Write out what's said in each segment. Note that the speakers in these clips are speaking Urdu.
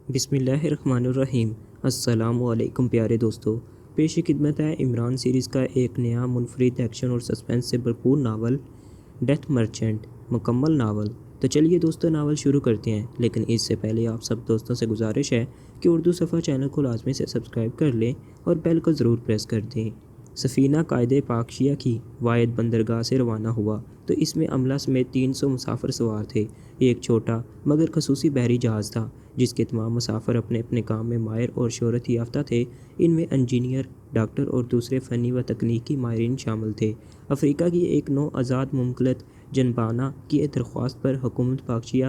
بسم اللہ الرحمن الرحیم۔ السلام علیکم پیارے دوستو، پیش خدمت ہے عمران سیریز کا ایک نیا منفرد ایکشن اور سسپینس سے بھرپور ناول ڈیتھ مرچنٹ، مکمل ناول۔ تو چلیے دوستو ناول شروع کرتے ہیں، لیکن اس سے پہلے آپ سب دوستوں سے گزارش ہے کہ اردو صفحہ چینل کو لازمی سے سبسکرائب کر لیں اور بیل کو ضرور پریس کر دیں۔ سفینہ قائد پاکشیہ کی واحد بندرگاہ سے روانہ ہوا تو اس میں عملہ سمیت 300 مسافر سوار تھے۔ ایک چھوٹا مگر خصوصی بحری جہاز تھا جس کے تمام مسافر اپنے اپنے کام میں ماہر اور شہرت یافتہ تھے۔ ان میں انجینئر، ڈاکٹر اور دوسرے فنی و تکنیکی ماہرین شامل تھے۔ افریقہ کی ایک نو آزاد مملکت جنبانہ کی درخواست پر حکومت پاکشیہ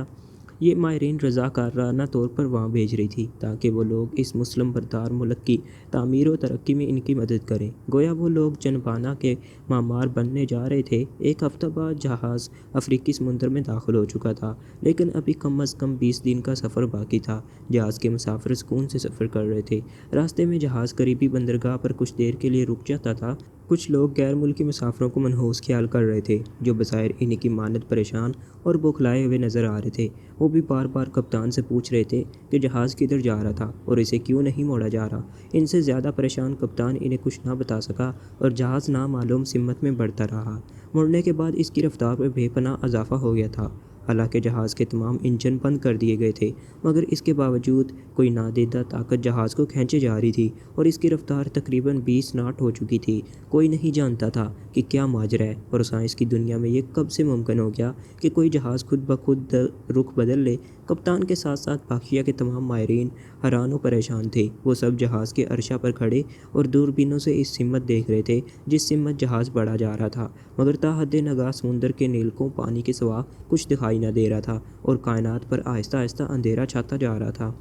یہ ماہرین رضاکارانہ طور پر وہاں بھیج رہی تھی تاکہ وہ لوگ اس مسلم بردار ملک کی تعمیر و ترقی میں ان کی مدد کریں۔ گویا وہ لوگ جنبانہ کے معمار بننے جا رہے تھے۔ ایک ہفتہ بعد جہاز افریقی سمندر میں داخل ہو چکا تھا، لیکن ابھی کم از کم 20 دن کا سفر باقی تھا۔ جہاز کے مسافر سکون سے سفر کر رہے تھے۔ راستے میں جہاز قریبی بندرگاہ پر کچھ دیر کے لیے رک جاتا تھا۔ کچھ لوگ غیر ملکی مسافروں کو منحوس خیال کر رہے تھے جو بظاہر انہی کی مانند پریشان اور بوکھلائے ہوئے نظر آ رہے تھے۔ وہ بھی بار بار کپتان سے پوچھ رہے تھے کہ جہاز کدھر جا رہا تھا اور اسے کیوں نہیں موڑا جا رہا۔ ان سے زیادہ پریشان کپتان انہیں کچھ نہ بتا سکا اور جہاز نامعلوم سمت میں بڑھتا رہا۔ مڑنے کے بعد اس کی رفتار میں بے پناہ اضافہ ہو گیا تھا۔ حالانکہ جہاز کے تمام انجن بند کر دیے گئے تھے، مگر اس کے باوجود کوئی نادیدہ طاقت جہاز کو کھینچے جا رہی تھی اور اس کی رفتار تقریباً 20 ناٹ ہو چکی تھی۔ کوئی نہیں جانتا تھا کہ کیا ماجرا ہے اور سائنس کی دنیا میں یہ کب سے ممکن ہو گیا کہ کوئی جہاز خود بخود رخ بدل لے۔ کپتان کے ساتھ ساتھ پاکشیہ کے تمام ماہرین حیران و پریشان تھے۔ وہ سب جہاز کے عرصہ پر کھڑے اور دوربینوں سے اس سمت دیکھ رہے تھے جس سمت جہاز بڑھا جا رہا تھا، مگر تا حد نگاہ سمندر کے نیلکوں پانی کے سوا کچھ دکھائی نہ دے رہا تھا اور کائنات پر آہستہ آہستہ اندھیرا چھاتا جا رہا تھا۔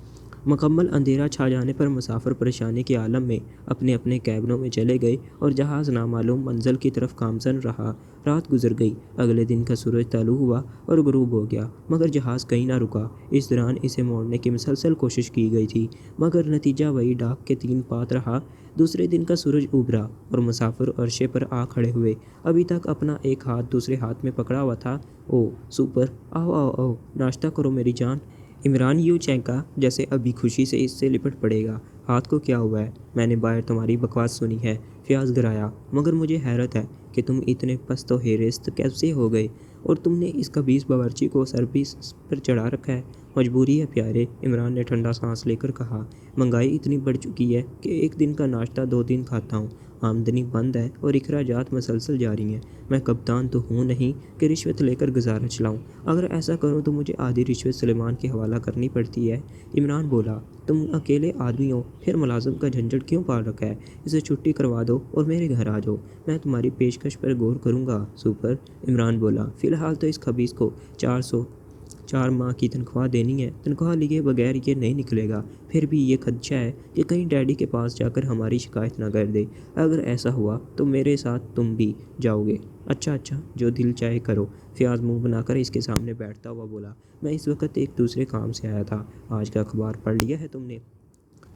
مکمل اندھیرا چھا جانے پر مسافر پریشانی کے عالم میں اپنے اپنے کیبنوں میں چلے گئے اور جہاز نامعلوم منزل کی طرف گامزن رہا۔ رات گزر گئی، اگلے دن کا سورج طلوع ہوا اور غروب ہو گیا، مگر جہاز کہیں نہ رکا۔ اس دوران اسے موڑنے کی مسلسل کوشش کی گئی تھی، مگر نتیجہ وہی ڈاک کے تین پات رہا۔ دوسرے دن کا سورج ابھرا اور مسافر عرصے پر آ کھڑے ہوئے۔ ابھی تک اپنا ایک ہاتھ دوسرے ہاتھ میں پکڑا ہوا تھا۔ او سپر، آؤ آؤ آؤ، ناشتہ کرو میری جان۔ عمران یوں چینکا جیسے ابھی خوشی سے اس سے لپٹ پڑے گا۔ ہاتھ کو کیا ہوا ہے؟ میں نے باہر تمہاری بکواس سنی ہے، فیاض گرایا، مگر مجھے حیرت ہے کہ تم اتنے پست و ہیرست کیسے ہو گئے اور تم نے اس خبیث باورچی کو سر بھی پر چڑھا رکھا ہے۔ مجبوری ہے پیارے، عمران نے ٹھنڈا سانس لے کر کہا۔ مہنگائی اتنی بڑھ چکی ہے کہ ایک دن کا ناشتہ 2 دن کھاتا ہوں، آمدنی بند ہے اور اخراجات مسلسل جاری ہیں۔ میں کپتان تو ہوں نہیں کہ رشوت لے کر گزارا چلاؤں۔ اگر ایسا کروں تو مجھے آدھی رشوت سلیمان کے حوالہ کرنی پڑتی ہے۔ عمران بولا، تم اکیلے آدمی ہو، پھر ملازم کا جھنجھٹ کیوں پال رکھا ہے؟ اسے چھٹی کروا دو اور میرے گھر آ جاؤ، میں تمہاری پیشکش پر غور کروں گا۔ سپر، عمران بولا، فی الحال تو اس خبیث کو 4 ماہ کی تنخواہ دینی ہے، تنخواہ لیے بغیر یہ نہیں نکلے گا۔ پھر بھی یہ خدشہ ہے کہ کہیں ڈیڈی کے پاس جا کر ہماری شکایت نہ کر دے۔ اگر ایسا ہوا تو میرے ساتھ تم بھی جاؤ گے؟ اچھا اچھا، جو دل چاہے کرو، فیاض منہ بنا کر اس کے سامنے بیٹھتا ہوا بولا۔ میں اس وقت ایک دوسرے کام سے آیا تھا۔ آج کا اخبار پڑھ لیا ہے تم نے؟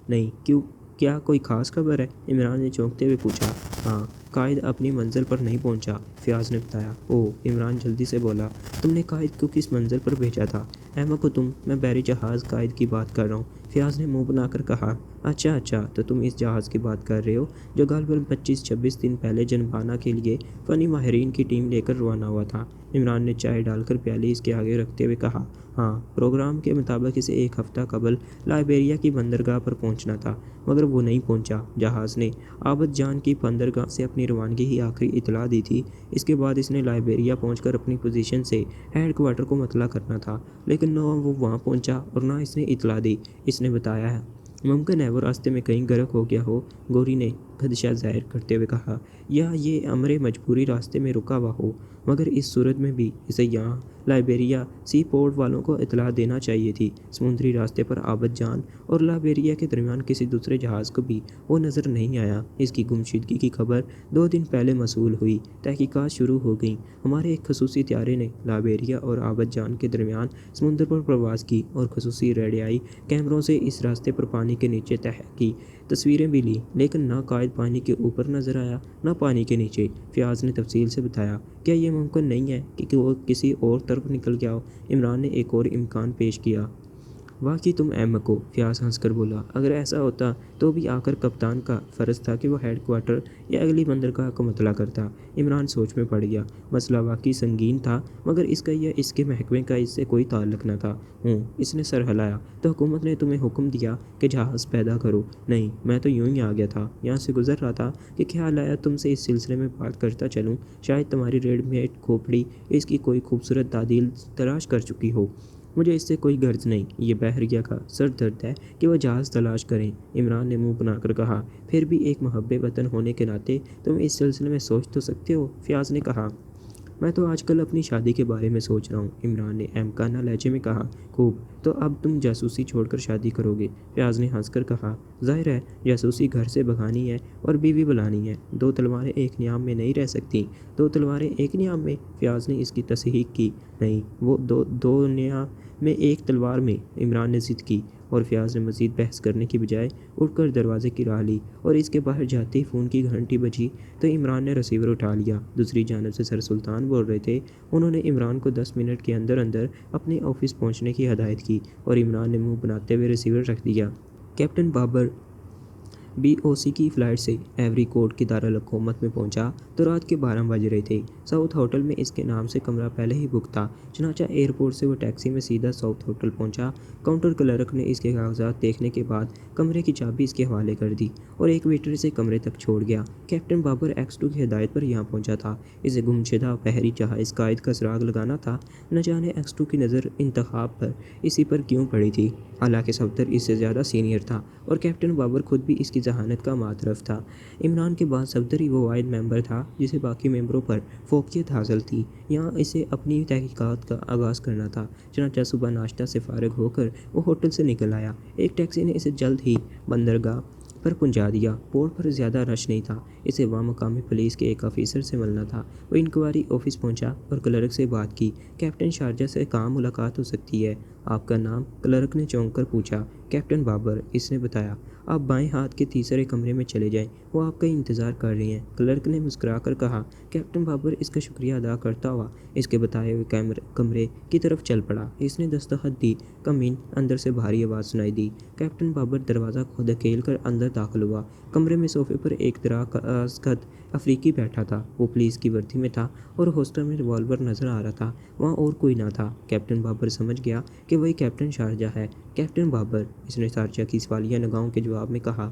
نہیں، کیوں، کیا کوئی خاص خبر ہے؟ عمران نے چونکتے ہوئے پوچھا۔ ہاں، قائد اپنی منزل پر نہیں پہنچا، فیاض نے بتایا۔ اوہ، عمران جلدی سے بولا، تم نے قائد کو کس منزل پر بھیجا تھا؟ احمق ہو تم، میں بحری جہاز قائد کی بات کر رہا ہوں، فیاض نے منہ بنا کر کہا۔ اچھا اچھا، تو تم اس جہاز کی بات کر رہے ہو جو غالباً 25-26 دن پہلے جنبانہ کے لیے فنی ماہرین کی ٹیم لے کر روانہ ہوا تھا۔ عمران نے چائے ڈال کر پیالی اس کے آگے رکھتے ہوئے کہا۔ ہاں، پروگرام کے مطابق اسے ایک ہفتہ قبل لائبیریا کی بندرگاہ پر پہنچنا تھا، مگر وہ نہیں پہنچا۔ جہاز نے عابد جان کی بندرگاہ سے اپنی روانگی کی آخری اطلاع دی تھی۔ اس کے بعد اس نے لائبیریا پہنچ کر اپنی پوزیشن سے ہیڈ کوارٹر کو مطلع کرنا تھا، لیکن نہ وہ وہاں پہنچا اور نہ اس نے اطلاع دی۔ اس نے بتایا ہے ممکن ہے وہ راستے میں کہیں غرق ہو گیا ہو، گوری نے خدشہ ظاہر کرتے ہوئے کہا، یا یہ امر مجبوری راستے میں رکا ہوا ہو، مگر اس صورت میں بھی اسے یہاں لائبیریا سی پورٹ والوں کو اطلاع دینا چاہیے تھی۔ سمندری راستے پر عابد جان اور لائبیریا کے درمیان کسی دوسرے جہاز کو بھی وہ نظر نہیں آیا۔ اس کی گمشدگی کی خبر 2 دن پہلے موصول ہوئی۔ تحقیقات شروع ہو گئیں۔ ہمارے ایک خصوصی طیارے نے لائبیریا اور عابد جان کے درمیان سمندر پر پرواز کی اور خصوصی ریڈیائی کیمروں سے اس راستے پر پانی کے نیچے تہہ کی تصویریں بھی لیں، لیکن نہ قائد پانی کے اوپر نظر آیا نہ پانی کے نیچے۔ فیاض نے تفصیل سے بتایا۔ کیا یہ ممکن نہیں ہے کہ وہ کسی اور طرف نکل گیا ہو؟ عمران نے ایک اور امکان پیش کیا۔ واقعی تم احمق ہو، فیاض ہنس کر بولا۔ اگر ایسا ہوتا تو بھی آخر کپتان کا فرض تھا کہ وہ ہیڈ کوارٹر یا اگلی بندرگاہ کو مطلع کرتا۔ عمران سوچ میں پڑ گیا۔ مسئلہ واقعی سنگین تھا، مگر اس کا یا اس کے محکمے کا اس سے کوئی تعلق نہ تھا۔ اس نے سر ہلایا۔ تو حکومت نے تمہیں حکم دیا کہ جہاز پیدا کرو؟ نہیں، میں تو یوں ہی آ گیا تھا، یہاں سے گزر رہا تھا کہ خیال آیا تم سے اس سلسلے میں بات کرتا چلوں۔ شاید تمہاری ریڈ میٹ کھوپڑی اس کی کوئی خوبصورت تعدیل تلاش کر چکی ہو۔ مجھے اس سے کوئی غرض نہیں، یہ بحریہ کا سر درد ہے کہ وہ جہاز تلاش کریں۔ عمران نے منہ بنا کر کہا۔ پھر بھی ایک محب وطن ہونے کے ناطے تم اس سلسلے میں سوچ تو سکتے ہو، فیاض نے کہا۔ میں تو آج کل اپنی شادی کے بارے میں سوچ رہا ہوں، عمران نے احمقانہ لہجے میں کہا۔ خوب، تو اب تم جاسوسی چھوڑ کر شادی کرو گے؟ فیاض نے ہنس کر کہا۔ ظاہر ہے، جاسوسی گھر سے بھگانی ہے اور بیوی بلانی ہے، دو تلواریں ایک نیام میں نہیں رہ سکتی۔ دو تلواریں ایک نیام میں؟ فیاض نے اس کی تصحیح کی۔ نہیں، وہ دو نیام میں ایک تلوار میں، عمران نے ضد کی، اور فیاض نے مزید بحث کرنے کی بجائے اٹھ کر دروازے کی راہ لی، اور اس کے باہر جاتے ہی فون کی گھنٹی بجی تو عمران نے ریسیور اٹھا لیا۔ دوسری جانب سے سر سلطان بول رہے تھے۔ انہوں نے عمران کو 10 منٹ کے اندر اندر اپنے آفس پہنچنے کی ہدایت کی، اور عمران نے منہ بناتے ہوئے ریسیور رکھ دیا۔ کیپٹن بابر BOC کی فلائٹ سے ایوری کوسٹ کی دارالحکومت میں پہنچا تو رات کے 12 بج رہے تھے۔ ساؤتھ ہوٹل میں اس کے نام سے کمرہ پہلے ہی بک تھا، چنانچہ ایئرپورٹ سے وہ ٹیکسی میں سیدھا ساؤتھ ہوٹل پہنچا۔ کاؤنٹر کلرک نے اس کے کاغذات دیکھنے کے بعد کمرے کی چابی اس کے حوالے کر دی اور ایک ویٹر سے کمرے تک چھوڑ گیا۔ کیپٹن بابر X2 کی ہدایت پر یہاں پہنچا تھا۔ اسے گمشدہ بحری جہاز قائد کا سراغ لگانا تھا۔ نہ جانے X2 کی نظر انتخاب پر اسی پر کیوں پڑی تھی، حالانکہ صفدر اس سے زیادہ سینئر تھا اور کیپٹن بابر خود بھی اس کی ذہانت کا معترف تھا۔ عمران کے بعد صفدر ہی وہ واحد ممبر تھا جسے باقی ممبروں پر فوقیت حاصل تھی۔ یہاں اسے اپنی تحقیقات کا آغاز کرنا تھا۔ چنانچہ صبح ناشتہ سے فارغ ہو کر وہ ہوٹل سے نکل آیا۔ ایک ٹیکسی نے اسے جلد ہی بندرگاہ پر پہنچا دیا۔ پورٹ پر زیادہ رش نہیں تھا، اسے وہاں مقامی پولیس کے ایک آفیسر سے ملنا تھا۔ وہ انکوائری آفس پہنچا اور کلرک سے بات کی۔ کیپٹن شارجہ سے کہاں ملاقات ہو سکتی ہے؟ آپ کا نام؟ کلرک نے چونک کر پوچھا۔ کیپٹن بابر، اس نے بتایا۔ آپ بائیں ہاتھ کے تیسرے کمرے میں چلے جائیں، وہ آپ کا انتظار کر رہے ہیں، کلرک نے مسکرا کر کہا۔ کیپٹن بابر اس کا شکریہ ادا کرتا ہوا اس کے بتائے ہوئے کمرے کی طرف چل پڑا۔ اس نے دستخط دی۔ کم ان، اندر سے بھاری آواز سنائی دی۔ کیپٹن بابر دروازہ دھکیل کر اندر داخل ہوا۔ کمرے میں صوفے پر ایک دراز قد افریقی بیٹھا تھا۔ وہ پولیس کی وردی میں تھا اور ہولسٹر میں ریوالور نظر آ رہا تھا۔ وہاں اور کوئی نہ تھا۔ کیپٹن بابر سمجھ گیا کہ وہی کیپٹن شارجہ ہے۔ کیپٹن بابر، اس نے شارجہ کی سوالیہ نگاہوں کے جواب میں کہا۔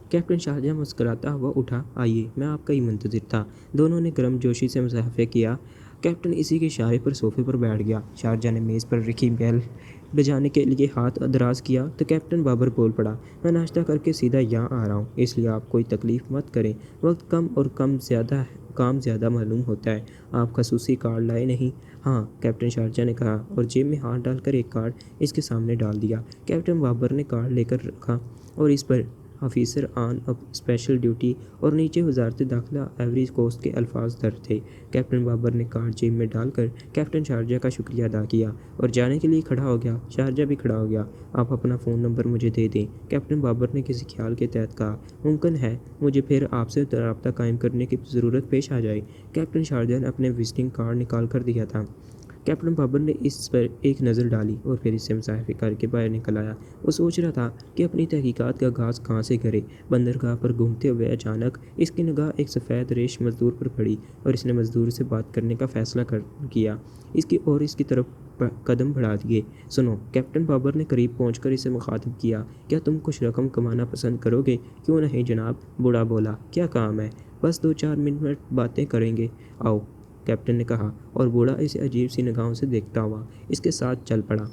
کیپٹن شارجہ مسکراتا ہوا اٹھا۔ آئیے، میں آپ کا ہی منتظر تھا۔ دونوں نے گرم جوشی سے مصافحہ کیا۔ کیپٹن اسی کے اشارے پر صوفے پر بیٹھ گیا۔ شارجہ نے میز پر رکھی بیل بجانے کے لیے ہاتھ دراز کیا تو کیپٹن بابر بول پڑا۔ میں ناشتہ کر کے سیدھا یہاں آ رہا ہوں، اس لیے آپ کوئی تکلیف مت کریں۔ وقت کم اور کام زیادہ معلوم ہوتا ہے۔ آپ خصوصی کارڈ لائے نہیں؟ ہاں، کیپٹن شارجہ نے کہا اور جیب میں ہاتھ ڈال کر ایک کارڈ اس کے سامنے ڈال دیا۔ کیپٹن بابر نے کارڈ لے کر رکھا اور اس پر آفیسر آن اسپیشل ڈیوٹی اور نیچے وزارت داخلہ ایوری کوسٹ کے الفاظ درج تھے۔ کیپٹن بابر نے کارڈ جیب میں ڈال کر کیپٹن شارجہ کا شکریہ ادا کیا اور جانے کے لیے کھڑا ہو گیا۔ شارجہ بھی کھڑا ہو گیا۔ آپ اپنا فون نمبر مجھے دے دیں، کیپٹن بابر نے کسی خیال کے تحت کہا۔ ممکن ہے مجھے پھر آپ سے رابطہ قائم کرنے کی ضرورت پیش آ جائے۔ کیپٹن شارجہ نے اپنے وزٹنگ کارڈ نکال کر دیا تھا۔ کیپٹن بابر نے اس پر ایک نظر ڈالی اور پھر اس سے مصافحہ کر کے باہر نکل آیا۔ وہ سوچ رہا تھا کہ اپنی تحقیقات کا آغاز کہاں سے کرے۔ بندرگاہ پر گھومتے ہوئے اچانک اس کی نگاہ ایک سفید ریش مزدور پر پڑی اور اس نے مزدور سے بات کرنے کا فیصلہ کیا۔ اس کی طرف قدم بڑھا دیے۔ سنو، کیپٹن بابر نے قریب پہنچ کر اسے مخاطب کیا، کیا تم کچھ رقم کمانا پسند کرو گے؟ کیوں نہیں جناب، بوڑھا بولا۔ کیا کام ہے؟ بس 2-4 منٹ باتیں کریں گے، آؤ، کیپٹن نے کہا اور بوڑھا اسے عجیب سی نگاہوں سے دیکھتا ہوا اس کے ساتھ چل پڑا۔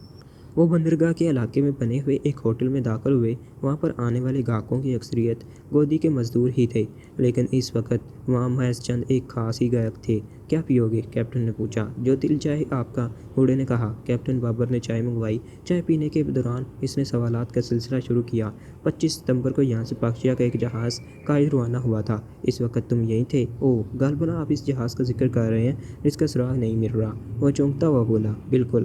وہ بندرگاہ کے علاقے میں بنے ہوئے ایک ہوٹل میں داخل ہوئے۔ وہاں پر آنے والے گاہکوں کی اکثریت گودی کے مزدور ہی تھے، لیکن اس وقت وہاں محض چند ایک خاص ہی گاہک تھے۔ کیا پیو گے؟ کیپٹن نے پوچھا۔ جو دل چاہے آپ کا، بوڑھے نے کہا۔ کیپٹن بابر نے چائے منگوائی۔ چائے پینے کے دوران اس نے سوالات کا سلسلہ شروع کیا۔ 25 ستمبر کو یہاں سے پاکشیا کا ایک جہاز قائد روانہ ہوا تھا، اس وقت تم یہیں تھے؟ اوہ، غالباً آپ اس جہاز کا ذکر کر رہے ہیں جس کا سراغ نہیں مل رہا، وہ چونکتا ہوا بولا۔ بالکل،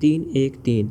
313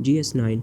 GS9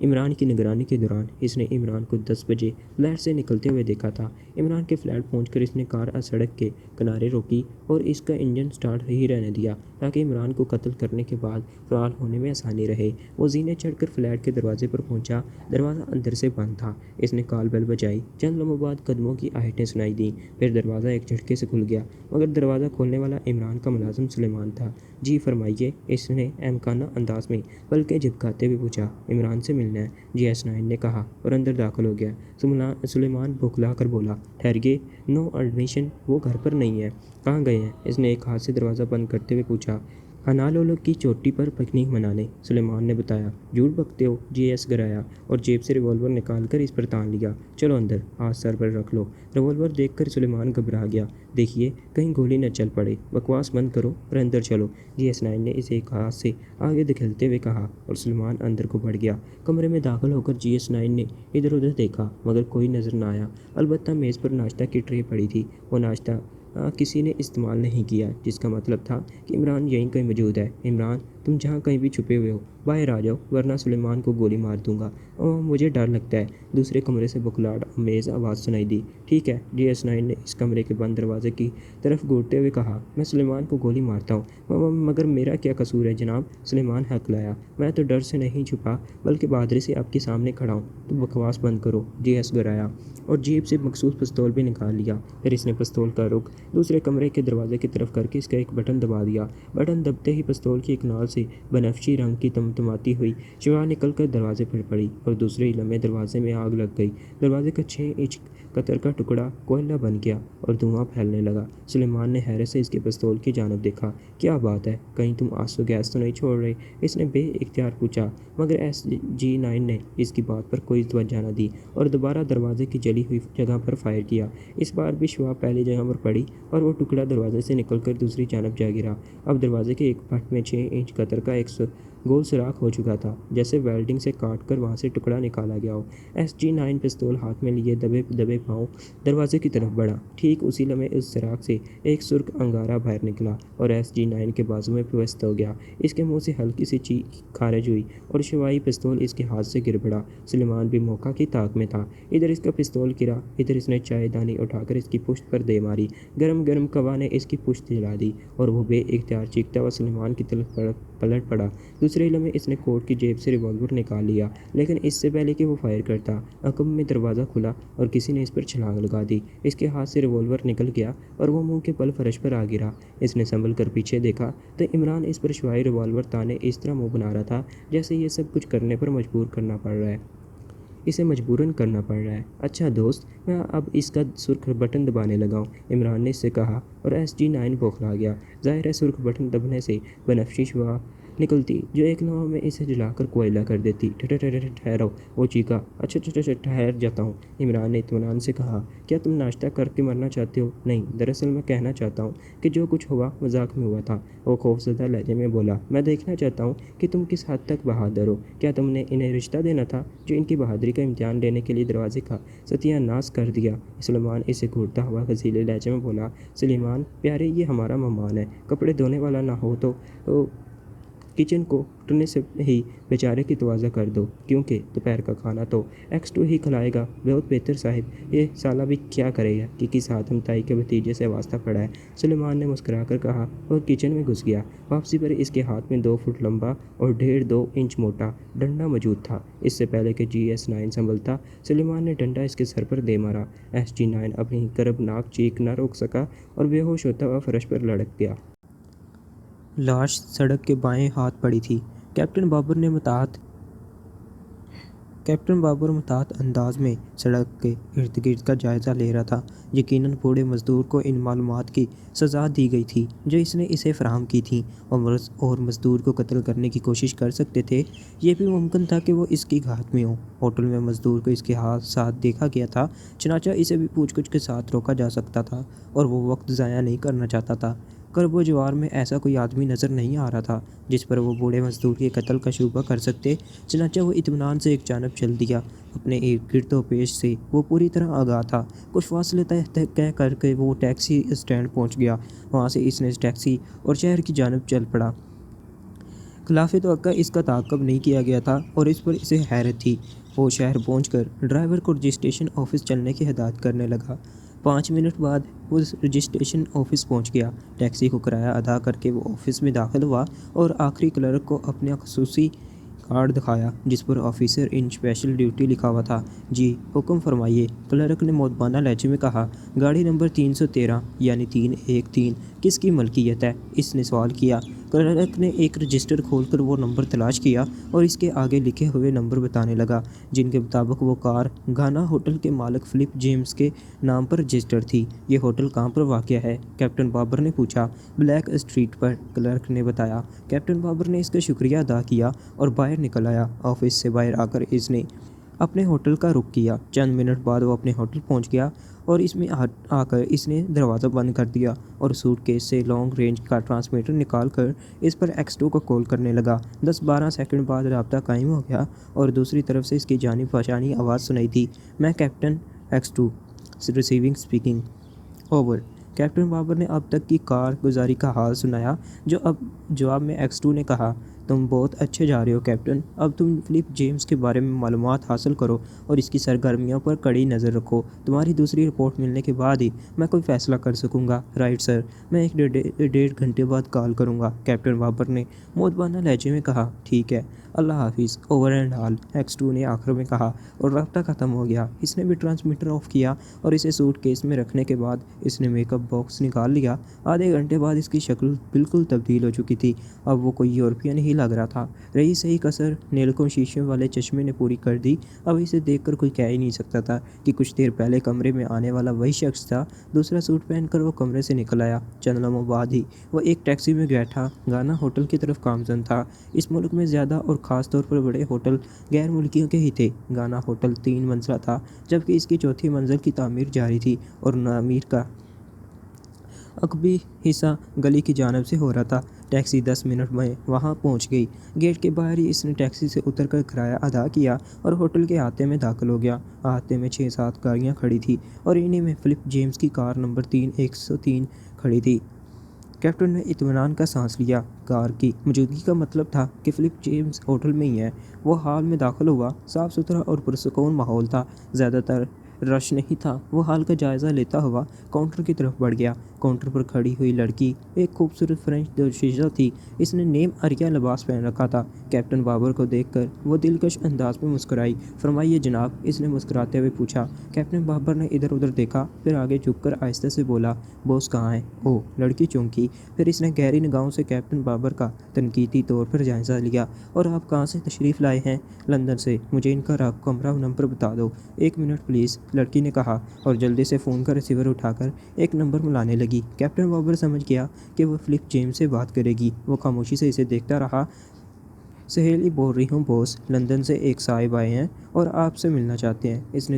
عمران کی نگرانی کے دوران اس نے عمران کو 10 بجے فلیٹ سے نکلتے ہوئے دیکھا تھا۔ عمران کے فلیٹ پہنچ کر اس نے کار سڑک کے کنارے روکی اور اس کا انجن سٹارٹ ہی رہنے دیا تاکہ عمران کو قتل کرنے کے بعد فرار ہونے میں آسانی رہے۔ وہ زینے چڑھ کر فلیٹ کے دروازے پر پہنچا۔ دروازہ اندر سے بند تھا۔ اس نے کال بیل بجائی۔ چند لمحوں بعد قدموں کی آہٹیں سنائی دیں۔ پھر دروازہ ایک جھٹکے سے کھل گیا، مگر دروازہ کھولنے والا عمران کا ملازم سلیمان تھا۔ جی فرمائیے، اس نے احمقانہ انداز میں پلکیں جھپکاتے ہوئے پوچھا۔ عمران سے ملنا ہے، GS9 نے کہا اور اندر داخل ہو گیا۔ سلیمان بھوکلا کر بولا، ٹھہریے، نو ایڈمیشن، وہ گھر پر نہیں ہے۔ کہاں گئے ہیں؟ اس نے ایک ہاتھ سے دروازہ بند کرتے ہوئے پوچھا۔ ہنالولو کی چوٹی پر پکنک منانے، سلیمان نے بتایا۔ جھوٹ بکتے ہو، GS گرایا اور جیب سے ریوالور نکال کر اس پر تان لیا۔ چلو اندر، ہاتھ سر پر رکھ لو۔ ریوالور دیکھ کر سلیمان گھبرا گیا۔ دیکھیے کہیں گولی نہ چل پڑے، بکواس بند کرو اور اندر چلو، GS9 نے اسے ایک ہاتھ سے آگے دھکیلتے ہوئے کہا اور سلیمان اندر کو بڑھ گیا۔ کمرے میں داخل ہو کر GS9 نے ادھر ادھر دیکھا مگر کوئی نظر نہ آیا۔ البتہ میز پر ناشتہ کی ٹرے پڑی تھی۔ وہ ناشتہ کسی نے استعمال نہیں کیا، جس کا مطلب تھا کہ عمران یہیں کہیں موجود ہے۔ عمران، تم جہاں کہیں بھی چھپے ہوئے ہو باہر آ جاؤ، ورنہ سلیمان کو گولی مار دوں گا۔ مجھے ڈر لگتا ہے، دوسرے کمرے سے بکھلاڑ آمیز آواز سنائی دی۔ ٹھیک ہے، GS9 نے اس کمرے کے بند دروازے کی طرف گھورتے ہوئے کہا، میں سلیمان کو گولی مارتا ہوں، مگر میرا کیا قصور ہے جناب؟ سلیمان ہکلایا۔ میں تو ڈر سے نہیں چھپا بلکہ بہادری سے آپ کے سامنے کھڑا ہوں۔ تو بکواس بند کرو، GS گرایا اور جیب سے مخصوص پستول بھی نکال لیا۔ پھر اس نے پستول کا رخ دوسرے کمرے کے دروازے کی طرف کر کے اس کا ایک بٹن دبا دیا۔ بٹن دبتے ہی پستول کی ایک نال سے بنفشی رنگ کی تمتماتی ہوئی شعاع نکل کر دروازے پر پڑی اور دوسرے ہی لمحے دروازے میں آگ لگ گئی۔ دروازے کا 6 انچ قطر کا ٹکڑا کوئلہ بن گیا اور دھواں پھیلنے لگا۔ سلیمان نے حیرت سے اس کے پستول کی جانب دیکھا۔ کیا بات ہے، کہیں تم آنسو گیس تو نہیں چھوڑ رہے؟ اس نے بے اختیار پوچھا، مگر SG9 نے اس کی بات پر کوئی توجہ نہ دی اور دوبارہ دروازے کی جلی ہوئی جگہ پر فائر کیا۔ اس بار بھی شعاع پہلی جگہ پر پڑی اور وہ ٹکڑا دروازے سے نکل کر دوسری جانب جا گرا۔ اب دروازے کے ایک پٹ میں 6 انچ قطر کا ایک گول سوراخ ہو چکا تھا، جیسے ویلڈنگ سے کاٹ کر وہاں سے ٹکڑا نکالا گیا ہو۔ SG9 پستول ہاتھ میں لیے دبے دبے پاؤں دروازے کی طرف بڑھا۔ ٹھیک اسی لمحے اس سوراخ سے ایک سرخ انگارہ باہر نکلا اور SG9 کے بازو میں پیوست ہو گیا۔ اس کے منہ سے ہلکی سی چیخ خارج ہوئی اور شوائی پستول اس کے ہاتھ سے گر پڑا۔ سلیمان بھی موقع کی طاق میں تھا۔ ادھر اس کا پستول گرا، ادھر اس نے چائے دانی اٹھا کر اس کی پشت پر دے ماری۔ گرم گرم کوا نے اس کی پشت جلا دی اور وہ بے اختیار چیختا ہوا سلیمان کی طرف پلٹ پڑا۔ دوسرے لمحے اس نے کوٹ کی جیب سے ریوالور نکال لیا، لیکن اس سے پہلے کہ وہ فائر کرتا، عقب میں دروازہ کھلا اور کسی نے اس پر چھلانگ لگا دی۔ اس کے ہاتھ سے ریوالور نکل گیا اور وہ منہ کے بل فرش پر آ گرا۔ اس نے سنبھل کر پیچھے دیکھا تو عمران اس پر شعاعی ریوالور تانے اس طرح منہ بنا رہا تھا جیسے یہ سب کچھ کرنے پر مجبور کرنا پڑ رہا ہے، اسے مجبوراً کرنا پڑ رہا ہے۔ اچھا دوست، میں اب اس کا سرخ بٹن دبانے لگا ہوں، عمران نے اس سے کہا اور SG9 بوکھلا گیا۔ ظاہر ہے سرخ بٹن دبنے سے بنفشی شعاع نکلتی جو ایک لمحہ میں اسے جلا کر کوئلہ کر دیتی۔ ٹھہرو، وہ چیخا۔ اچھا ٹھہر جاتا ہوں، عمران نے اطمینان سے کہا۔ کیا تم ناشتہ کر کے مرنا چاہتے ہو؟ نہیں، دراصل میں کہنا چاہتا ہوں کہ جو کچھ ہوا مذاق میں ہوا تھا، وہ خوفزدہ لہجے میں بولا۔ میں دیکھنا چاہتا ہوں کہ تم کس حد تک بہادر ہو۔ کیا تم نے انہیں رشتہ دینا تھا جو ان کی بہادری کا امتحان لینے کے لیے دروازے کا ستیہ ناش کر دیا؟ سلیمان اسے گھورتا ہوا غزیلے لہجے میں بولا۔ سلیمان پیارے، یہ ہمارا مہمان ہے، کپڑے دھونے والا نہ ہو تو کچن کو اٹھنے سے ہی بیچارے کی توازہ کر دو، کیونکہ دوپہر کا کھانا تو X2 ہی کھلائے گا۔ بہت بہتر صاحب، یہ سالہ بھی کیا کرے گا کہ کس آدم تائی کے بھتیجے سے واسطہ پڑا ہے، سلیمان نے مسکرا کر کہا اور کچن میں گھس گیا۔ واپسی پر اس کے ہاتھ میں 2 فٹ لمبا اور 1.5 انچ موٹا ڈنڈا موجود تھا۔ اس سے پہلے کہ GS9 سنبھلتا، سلیمان نے ڈنڈا اس کے سر پر دے مارا۔ SG9 اپنی کربناک چیخ نہ روک سکا اور بے ہوش ہوتا ہوا فرش پر لڑک گیا۔ لاش سڑک کے بائیں ہاتھ پڑی تھی۔ کیپٹن بابر متعدد انداز میں سڑک کے ارد گرد کا جائزہ لے رہا تھا۔ یقیناً بوڑھے مزدور کو ان معلومات کی سزا دی گئی تھی جو اس نے اسے فراہم کی تھیں، اور مزدور کو قتل کرنے کی کوشش کر سکتے تھے۔ یہ بھی ممکن تھا کہ وہ اس کی گھات میں ہوں۔ ہوٹل میں مزدور کو اس کے ساتھ دیکھا گیا تھا، چنانچہ اسے بھی پوچھ گچھ کے ساتھ روکا جا سکتا تھا اور وہ وقت ضائع نہیں کرنا چاہتا تھا۔ کرب و جوار میں ایسا کوئی آدمی نظر نہیں آ رہا تھا جس پر وہ بوڑھے مزدور کے قتل کا شبہ کر سکتے، چنانچہ وہ اطمینان سے ایک جانب چل دیا۔ اپنے گرد و پیش سے وہ پوری طرح آگاہ تھا۔ کچھ فاصلے طے کر کے وہ ٹیکسی اسٹینڈ پہنچ گیا۔ وہاں سے اس نے ٹیکسی اور شہر کی جانب چل پڑا۔ خلاف توقع اس کا تعاقب نہیں کیا گیا تھا اور اس پر اسے حیرت تھی۔ وہ شہر پہنچ کر ڈرائیور کو رجسٹریشن آفس چلنے کی ہدایت کرنے لگا۔ 5 منٹ بعد وہ رجسٹریشن آفس پہنچ گیا۔ ٹیکسی کو کرایہ ادا کر کے وہ آفس میں داخل ہوا اور آخری کلرک کو اپنا خصوصی کارڈ دکھایا جس پر آفیسر ان اسپیشل ڈیوٹی لکھا ہوا تھا۔ جی حکم فرمائیے، کلرک نے مؤدبانہ لہجے میں کہا۔ گاڑی نمبر 313 یعنی 313 کس کی ملکیت ہے؟ اس نے سوال کیا۔ کلرک نے ایک رجسٹر کھول کر وہ نمبر تلاش کیا اور اس کے آگے لکھے ہوئے نمبر بتانے لگا، جن کے مطابق وہ کار گانا ہوٹل کے مالک فلپ جیمز کے نام پر رجسٹرڈ تھی۔ یہ ہوٹل کہاں پر واقع ہے؟ کیپٹن بابر نے پوچھا۔ بلیک اسٹریٹ پر، کلرک نے بتایا۔ کیپٹن بابر نے اس کا شکریہ ادا کیا اور باہر نکل آیا۔ آفس سے باہر آ کر اس نے اپنے ہوٹل کا رخ کیا۔ چند منٹ بعد وہ اپنے ہوٹل پہنچ گیا اور اس میں آ کر اس نے دروازہ بند کر دیا اور سوٹ کیس سے لانگ رینج کا ٹرانسمیٹر نکال کر اس پر X2 کو کال کرنے لگا۔ 10-12 سیکنڈ بعد رابطہ قائم ہو گیا اور دوسری طرف سے اس کی جانی پہچانی آواز سنائی دی۔ میں captain X2 receiving speaking over. Captain Babar نے اب تک کی کارگزاری کا حال سنایا۔ جواب میں X2 نے کہا، تم بہت اچھے جا رہے ہو کیپٹن۔ اب تم فلپ جیمز کے بارے میں معلومات حاصل کرو اور اس کی سرگرمیوں پر کڑی نظر رکھو۔ تمہاری دوسری رپورٹ ملنے کے بعد ہی میں کوئی فیصلہ کر سکوں گا۔ رائٹ سر، میں 1.5 گھنٹے بعد کال کروں گا، کیپٹن بابر نے مؤدبانہ لہجے میں کہا۔ ٹھیک ہے، اللہ حافظ، اوور اینڈ آل، X2 نے آخر میں کہا اور رابطہ ختم ہو گیا۔ اس نے بھی ٹرانسمیٹر آف کیا اور اسے سوٹ کیس میں رکھنے کے بعد اس نے میک اپ باکس نکال لیا۔ آدھے گھنٹے بعد اس کی شکل بالکل تبدیل ہو چکی تھی۔ اب وہ کوئی یورپین ہی لگ رہا تھا۔ رہی صحیح کسر نیلکوں شیشوں والے چشمے نے پوری کر دی۔ اب اسے دیکھ کر کوئی کہہ ہی نہیں سکتا تھا کہ کچھ دیر پہلے کمرے میں آنے والا وہی شخص تھا۔ دوسرا سوٹ پہن کر وہ کمرے سے نکل آیا۔ چند لمحوں بعد ہی وہ ایک ٹیکسی میں بیٹھا گانا ہوٹل کی طرف گامزن تھا۔ اس ملک میں زیادہ اور خاص طور پر بڑے ہوٹل غیر ملکیوں کے ہی تھے۔ گانا ہوٹل 3 منزلہ تھا جبکہ اس کی چوتھی منزل کی تعمیر جاری تھی اور تعمیر کا عقبی حصہ گلی کی جانب سے ہو رہا تھا۔ ٹیکسی 10 منٹ میں وہاں پہنچ گئی۔ گیٹ کے باہر ہی اس نے ٹیکسی سے اتر کر کرایہ ادا کیا اور ہوٹل کے احاطے میں داخل ہو گیا۔ احاطے میں 6-7 گاڑیاں کھڑی تھیں اور انہی میں فلپ جیمز کی کار نمبر 103 کھڑی تھی۔ کیپٹن نے اطمینان کا سانس لیا۔ کار کی موجودگی کا مطلب تھا کہ فلپ جیمز ہوٹل میں ہی ہے۔ وہ ہال میں داخل ہوا۔ صاف ستھرا اور پرسکون ماحول تھا، زیادہ تر رش نہیں تھا۔ وہ حال کا جائزہ لیتا ہوا کاؤنٹر کی طرف بڑھ گیا۔ کاؤنٹر پر کھڑی ہوئی لڑکی ایک خوبصورت فرینچ دوشیزہ تھی۔ اس نے نیم عریاں لباس پہن رکھا تھا۔ کیپٹن بابر کو دیکھ کر وہ دلکش انداز میں مسکرائی۔ فرمائیے جناب، اس نے مسکراتے ہوئے پوچھا۔ کیپٹن بابر نے ادھر ادھر دیکھا، پھر آگے جھک کر آہستہ سے بولا، باس کہاں ہے؟ اوہ، لڑکی چونکی۔ پھر اس نے گہری نگاہوں سے کیپٹن بابر کا تنقیدی طور پر جائزہ لیا۔ اور آپ کہاں سے تشریف لائے ہیں؟ لندن سے۔ مجھے ان کا کمرہ نمبر بتا دو۔ 1 منٹ پلیز، لڑکی نے کہا اور جلدی سے فون کا ریسیور اٹھا کر ایک نمبر ملانے لگی۔ کیپٹن بابر سمجھ گیا کہ وہ فلپ جیمز سے بات کرے گی۔ وہ خاموشی سے اسے دیکھتا رہا۔ سہیلی بول رہی ہوں باس، لندن سے ایک صاحب آئے ہیں اور آپ سے ملنا چاہتے ہیں۔ اس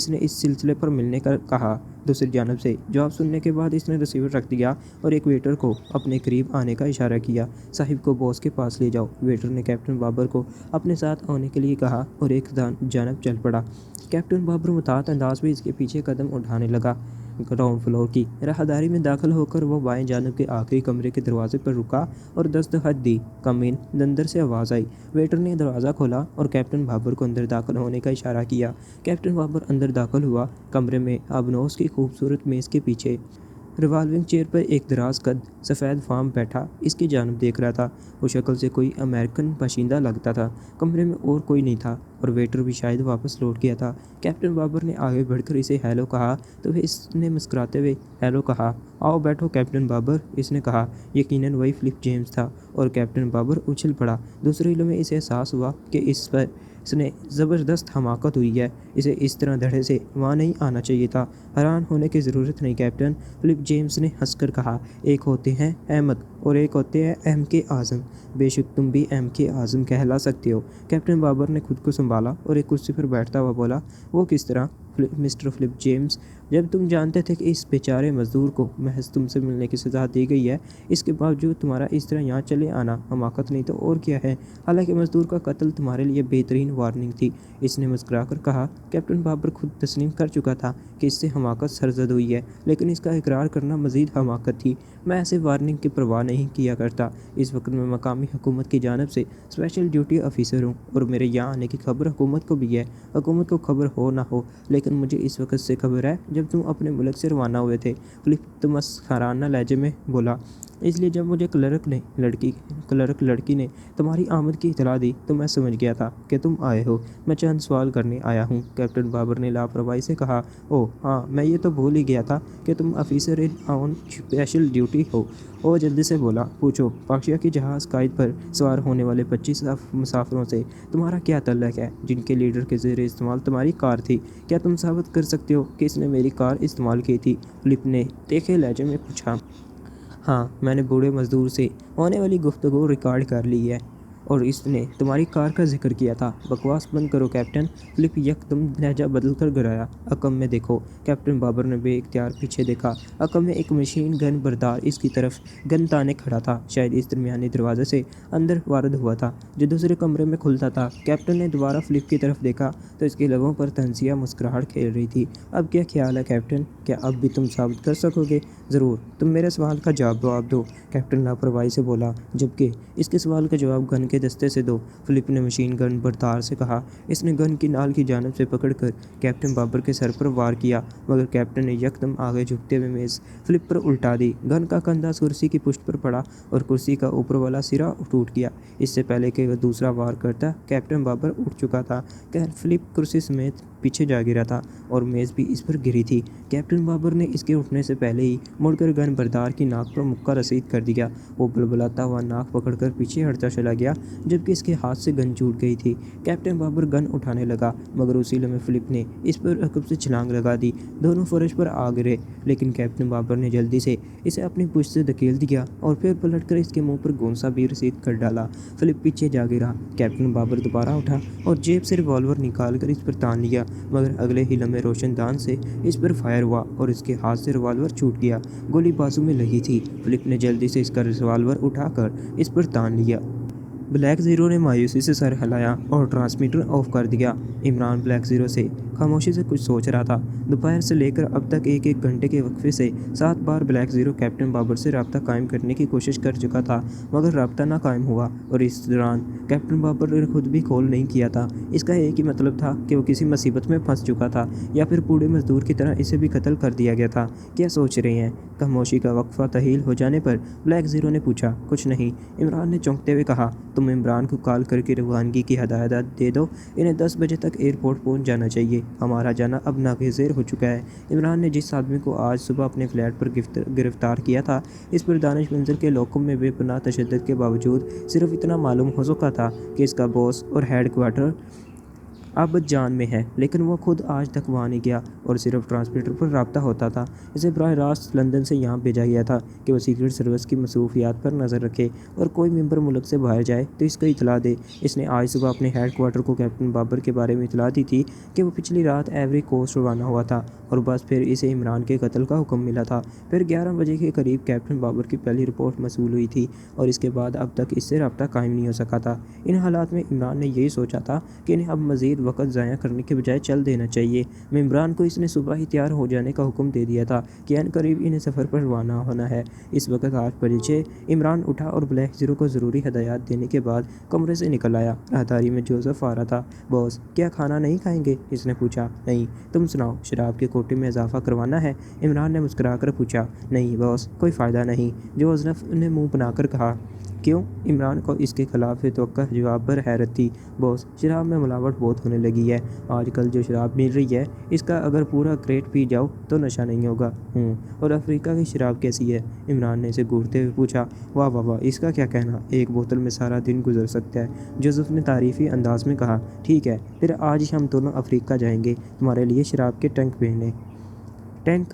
نے اس سلسلے پر ملنے کا کہا۔ دوسری جانب سے جواب سننے کے بعد اس نے ریسیور رکھ دیا اور ایک ویٹر کو اپنے قریب آنے کا اشارہ کیا۔ صاحب کو باس کے پاس لے جاؤ۔ ویٹر نے کیپٹن بابر کو اپنے ساتھ آنے کے لیے کہا اور ایک جانب چل پڑا۔ کیپٹن بابر محتاط انداز میں اس کے پیچھے قدم اٹھانے لگا۔ گراؤنڈ فلور کی راہداری میں داخل ہو کر وہ بائیں جانب کے آخری کمرے کے دروازے پر رکا اور دستخط دی۔ کم ان، اندر سے آواز آئی۔ ویٹر نے دروازہ کھولا اور کیپٹن بابر کو اندر داخل ہونے کا اشارہ کیا۔ کیپٹن بابر اندر داخل ہوا۔ کمرے میں ابنوس کی خوبصورت میز کے پیچھے ریوالونگ چیئر پر ایک دراز قد سفید فام بیٹھا اس کی جانب دیکھ رہا تھا۔ وہ شکل سے کوئی امریکن باشندہ لگتا تھا۔ کمرے میں اور کوئی نہیں تھا اور ویٹر بھی شاید واپس لوٹ گیا تھا۔ کیپٹن بابر نے آگے بڑھ کر اسے ہیلو کہا تو اس نے مسکراتے ہوئے ہیلو کہا۔ آؤ بیٹھو کیپٹن بابر، اس نے کہا۔ یقیناً وہی فلپ جیمز تھا اور کیپٹن بابر اچھل پڑا۔ دوسرے لمحے اسے احساس ہوا کہ اس نے زبردست حماقت ہوئی ہے۔ اسے اس طرح دھڑے سے وہاں نہیں آنا چاہیے تھا۔ حیران ہونے کی ضرورت نہیں کیپٹن، فلپ جیمز نے ہنس کر کہا۔ ایک ہوتے ہیں احمد اور ایک ہوتے ہیں ایم کے اعظم۔ بے شک تم بھی ایم کے اعظم کہلا سکتے ہو۔ کیپٹن بابر نے خود کو سنبھالا اور ایک کرسی پر بیٹھتا ہوا بولا، وہ کس طرح؟ مسٹر فلپ جیمز، جب تم جانتے تھے کہ اس بیچارے مزدور کو محض تم سے ملنے کی سزا دی گئی ہے، اس کے باوجود تمہارا اس طرح یہاں چلے آنا حماقت نہیں تو اور کیا ہے؟ حالانکہ مزدور کا قتل تمہارے لیے بہترین وارننگ تھی، اس نے مسکرا کر کہا۔ کیپٹن بابر خود تسلیم کر چکا تھا کہ اس سے حماقت سرزد ہوئی ہے، لیکن اس کا اقرار کرنا مزید حماقت تھی۔ میں ایسے وارننگ کی پرواہ نہیں کیا کرتا۔ اس وقت میں مقامی حکومت کی جانب سے اسپیشل ڈیوٹی آفیسر ہوں اور میرے یہاں آنے کی خبر حکومت کو بھی ہے۔ حکومت کو خبر ہو نہ ہو، لیکن مجھے اس وقت سے خبر ہے جب تم اپنے ملک سے روانہ ہوئے تھے، فلپ تمسخرانہ لہجے میں بولا۔ اس لیے جب مجھے کلرک لڑکی نے تمہاری آمد کی اطلاع دی تو میں سمجھ گیا تھا کہ تم آئے ہو۔ میں چند سوال کرنے آیا ہوں۔ کیپٹن بابر نے لاپرواہی سے کہا۔ اوہ ہاں، میں یہ تو بھول ہی گیا تھا کہ تم آفیسر آن اسپیشل ڈیوٹی ہو۔ وہ جلدی سے بولا۔ پوچھو۔ پاکشا کی جہاز قائد پر سوار ہونے والے 25 مسافروں سے تمہارا کیا تعلق ہے، جن کے لیڈر کے زیر استعمال تمہاری کار تھی؟ کیا تم ثابت کر سکتے ہو کہ اس نے میری کار استعمال کی تھی؟ فلپ نے تیکھے لہجے میں پوچھا۔ ہاں، میں نے بوڑھے مزدور سے ہونے والی گفتگو ریکارڈ کر لی ہے اور اس نے تمہاری کار کا ذکر کیا تھا۔ بکواس بند کرو کیپٹن، فلپ یکدم لہجہ بدل کر گرایا۔ عقب میں دیکھو۔ کیپٹن بابر نے بے اختیار پیچھے دیکھا۔ عقب میں ایک مشین گن بردار اس کی طرف گن تانے کھڑا تھا، شاید اس درمیانی دروازے سے اندر وارد ہوا تھا جو دوسرے کمرے میں کھلتا تھا۔ کیپٹن نے دوبارہ فلپ کی طرف دیکھا تو اس کے لبوں پر طنزیہ مسکراہٹ کھیل رہی تھی۔ اب کیا خیال ہے کیپٹن؟ کیا اب بھی تم ثابت کر سکو گے؟ ضرور، تم میرے سوال کا جواب دو، کیپٹن لاپرواہی سے بولا۔ جبکہ اس کے سوال کا جواب گن کے دستے سے دو، فلپ نے مشین گن بردار سے کہا۔ اس نے گن کی نال کی جانب سے پکڑ کر کیپٹن بابر کے سر پر وار کیا، مگر کیپٹن نے یکدم آگے جھکتے ہوئے میز فلپ پر الٹا دی۔ گن کا کندھا کرسی کی پشت پر پڑا اور کرسی کا اوپر والا سرا ٹوٹ گیا۔ اس سے پہلے کہ وہ دوسرا وار کرتا، کیپٹن بابر اٹھ چکا تھا۔ فلپ کرسی سمیت پیچھے جا گرا تھا اور میز بھی اس پر گری تھی۔ کیپٹن بابر نے اس کے اٹھنے سے پہلے ہی مڑ کر گن بردار کی ناک پر مکہ رسید کر دیا۔ وہ بلبلاتا ہوا ناک پکڑ کر پیچھے ہٹتا چلا گیا، جبکہ اس کے ہاتھ سے گن چھوٹ گئی تھی۔ کیپٹن بابر گن اٹھانے لگا، مگر اسی لمحے فلپ نے اس پر عقب سے چھلانگ لگا دی۔ دونوں فرش پر آ گرے، لیکن کیپٹن بابر نے جلدی سے اسے اپنی پشت سے دھکیل دیا اور پھر پلٹ کر اس کے منہ پر گونسا بھی رسید کر ڈالا۔ فلپ پیچھے جا گرا۔ کیپٹن بابر دوبارہ اٹھا اور جیب سے ریوالور نکال کر اس پر تان لیا، مگر اگلے ہی لمحے روشن دان سے اس پر فائر ہوا اور اس کے ہاتھ سے ریوالور چھوٹ گیا۔ گولی بازو میں لگی تھی۔ فلپ نے جلدی سے اس کا ریوالور اٹھا کر اس پر تان لیا۔ بلیک زیرو نے مایوسی سے سر ہلایا اور ٹرانسمیٹر آف کر دیا۔ عمران بلیک زیرو سے خاموشی سے کچھ سوچ رہا تھا۔ دوپہر سے لے کر اب تک ایک گھنٹے کے وقفے سے 7 بار بلیک زیرو کیپٹن بابر سے رابطہ قائم کرنے کی کوشش کر چکا تھا، مگر رابطہ نہ قائم ہوا، اور اس دوران کیپٹن بابر نے خود بھی کال نہیں کیا تھا۔ اس کا ایک ہی مطلب تھا کہ وہ کسی مصیبت میں پھنس چکا تھا، یا پھر بوڑھے مزدور کی طرح اسے بھی قتل کر دیا گیا تھا۔ کیا سوچ رہے ہیں؟ خاموشی کا وقفہ طویل ہو جانے پر بلیک زیرو نے پوچھا۔ کچھ نہیں، عمران نے چونکتے ہوئے کہا۔ تم عمران کو کال کر کے روانگی کی ہدایت دے دو، انہیں 10 بجے تک ایئرپورٹ پہنچ جانا چاہیے۔ ہمارا جانا اب ناگزیر ہو چکا ہے۔ عمران نے جس آدمی کو آج صبح اپنے فلیٹ پر گرفتار کیا تھا، اس پر دانش منظر کے علاقوں میں بے پناہ تشدد کے باوجود صرف اتنا معلوم ہو سکا تھا کہ اس کا باس اور ہیڈ کوارٹر عابد جان میں ہے، لیکن وہ خود آج تک وہاں نہیں گیا اور صرف ٹرانسمیٹر پر رابطہ ہوتا تھا۔ اسے براہ راست لندن سے یہاں بھیجا گیا تھا کہ وہ سیکرٹ سروس کی مصروفیات پر نظر رکھے اور کوئی ممبر ملک سے باہر جائے تو اس کو اطلاع دے۔ اس نے آج صبح اپنے ہیڈ کوارٹر کو کیپٹن بابر کے بارے میں اطلاع دی تھی کہ وہ پچھلی رات ایوری کوسٹ روانہ ہوا تھا، اور بس پھر اسے عمران کے قتل کا حکم ملا تھا۔ پھر 11 بجے کے قریب کیپٹن بابر کی پہلی رپورٹ موصول ہوئی تھی اور اس کے بعد اب تک اس سے رابطہ قائم نہیں ہو سکا تھا۔ ان حالات میں عمران نے یہی سوچا تھا کہ انہیں اب مزید وقت ضائع کرنے کے بجائے چل دینا چاہیے۔ ممبران کو اس نے صبح ہی تیار ہو جانے کا حکم دے دیا تھا کہ عین قریب انہیں سفر پر روانہ ہونا ہے۔ اس وقت 8 بجے عمران اٹھا اور بلیک زیرو کو ضروری ہدایات دینے کے بعد کمرے سے نکل آیا۔ راہداری میں جوزف آ رہا تھا۔ باس، کیا کھانا نہیں کھائیں گے؟ اس نے پوچھا۔ نہیں، تم سناؤ، شراب کے کوٹے میں اضافہ کروانا ہے؟ عمران نے مسکرا کر پوچھا۔ نہیں باس، کوئی فائدہ نہیں، جوزف نے منہ بنا کر کہا۔ کیوں؟ عمران کو اس کے خلاف توقع جواب پر حیرت تھی۔ باس، شراب میں ملاوٹ بہت ہونے لگی ہے۔ آج کل جو شراب مل رہی ہے، اس کا اگر پورا کریٹ پی جاؤ تو نشہ نہیں ہوگا۔ اور افریقہ کی شراب کیسی ہے؟ عمران نے اسے گھورتے ہوئے پوچھا۔ واہ واہ واہ، اس کا کیا کہنا، ایک بوتل میں سارا دن گزر سکتا ہے، جوزف نے تعریفی انداز میں کہا۔ ٹھیک ہے، پھر آج ہی ہم دونوں افریقہ جائیں گے تمہارے لیے شراب کے ٹینک بھیجنے۔ ٹینک؟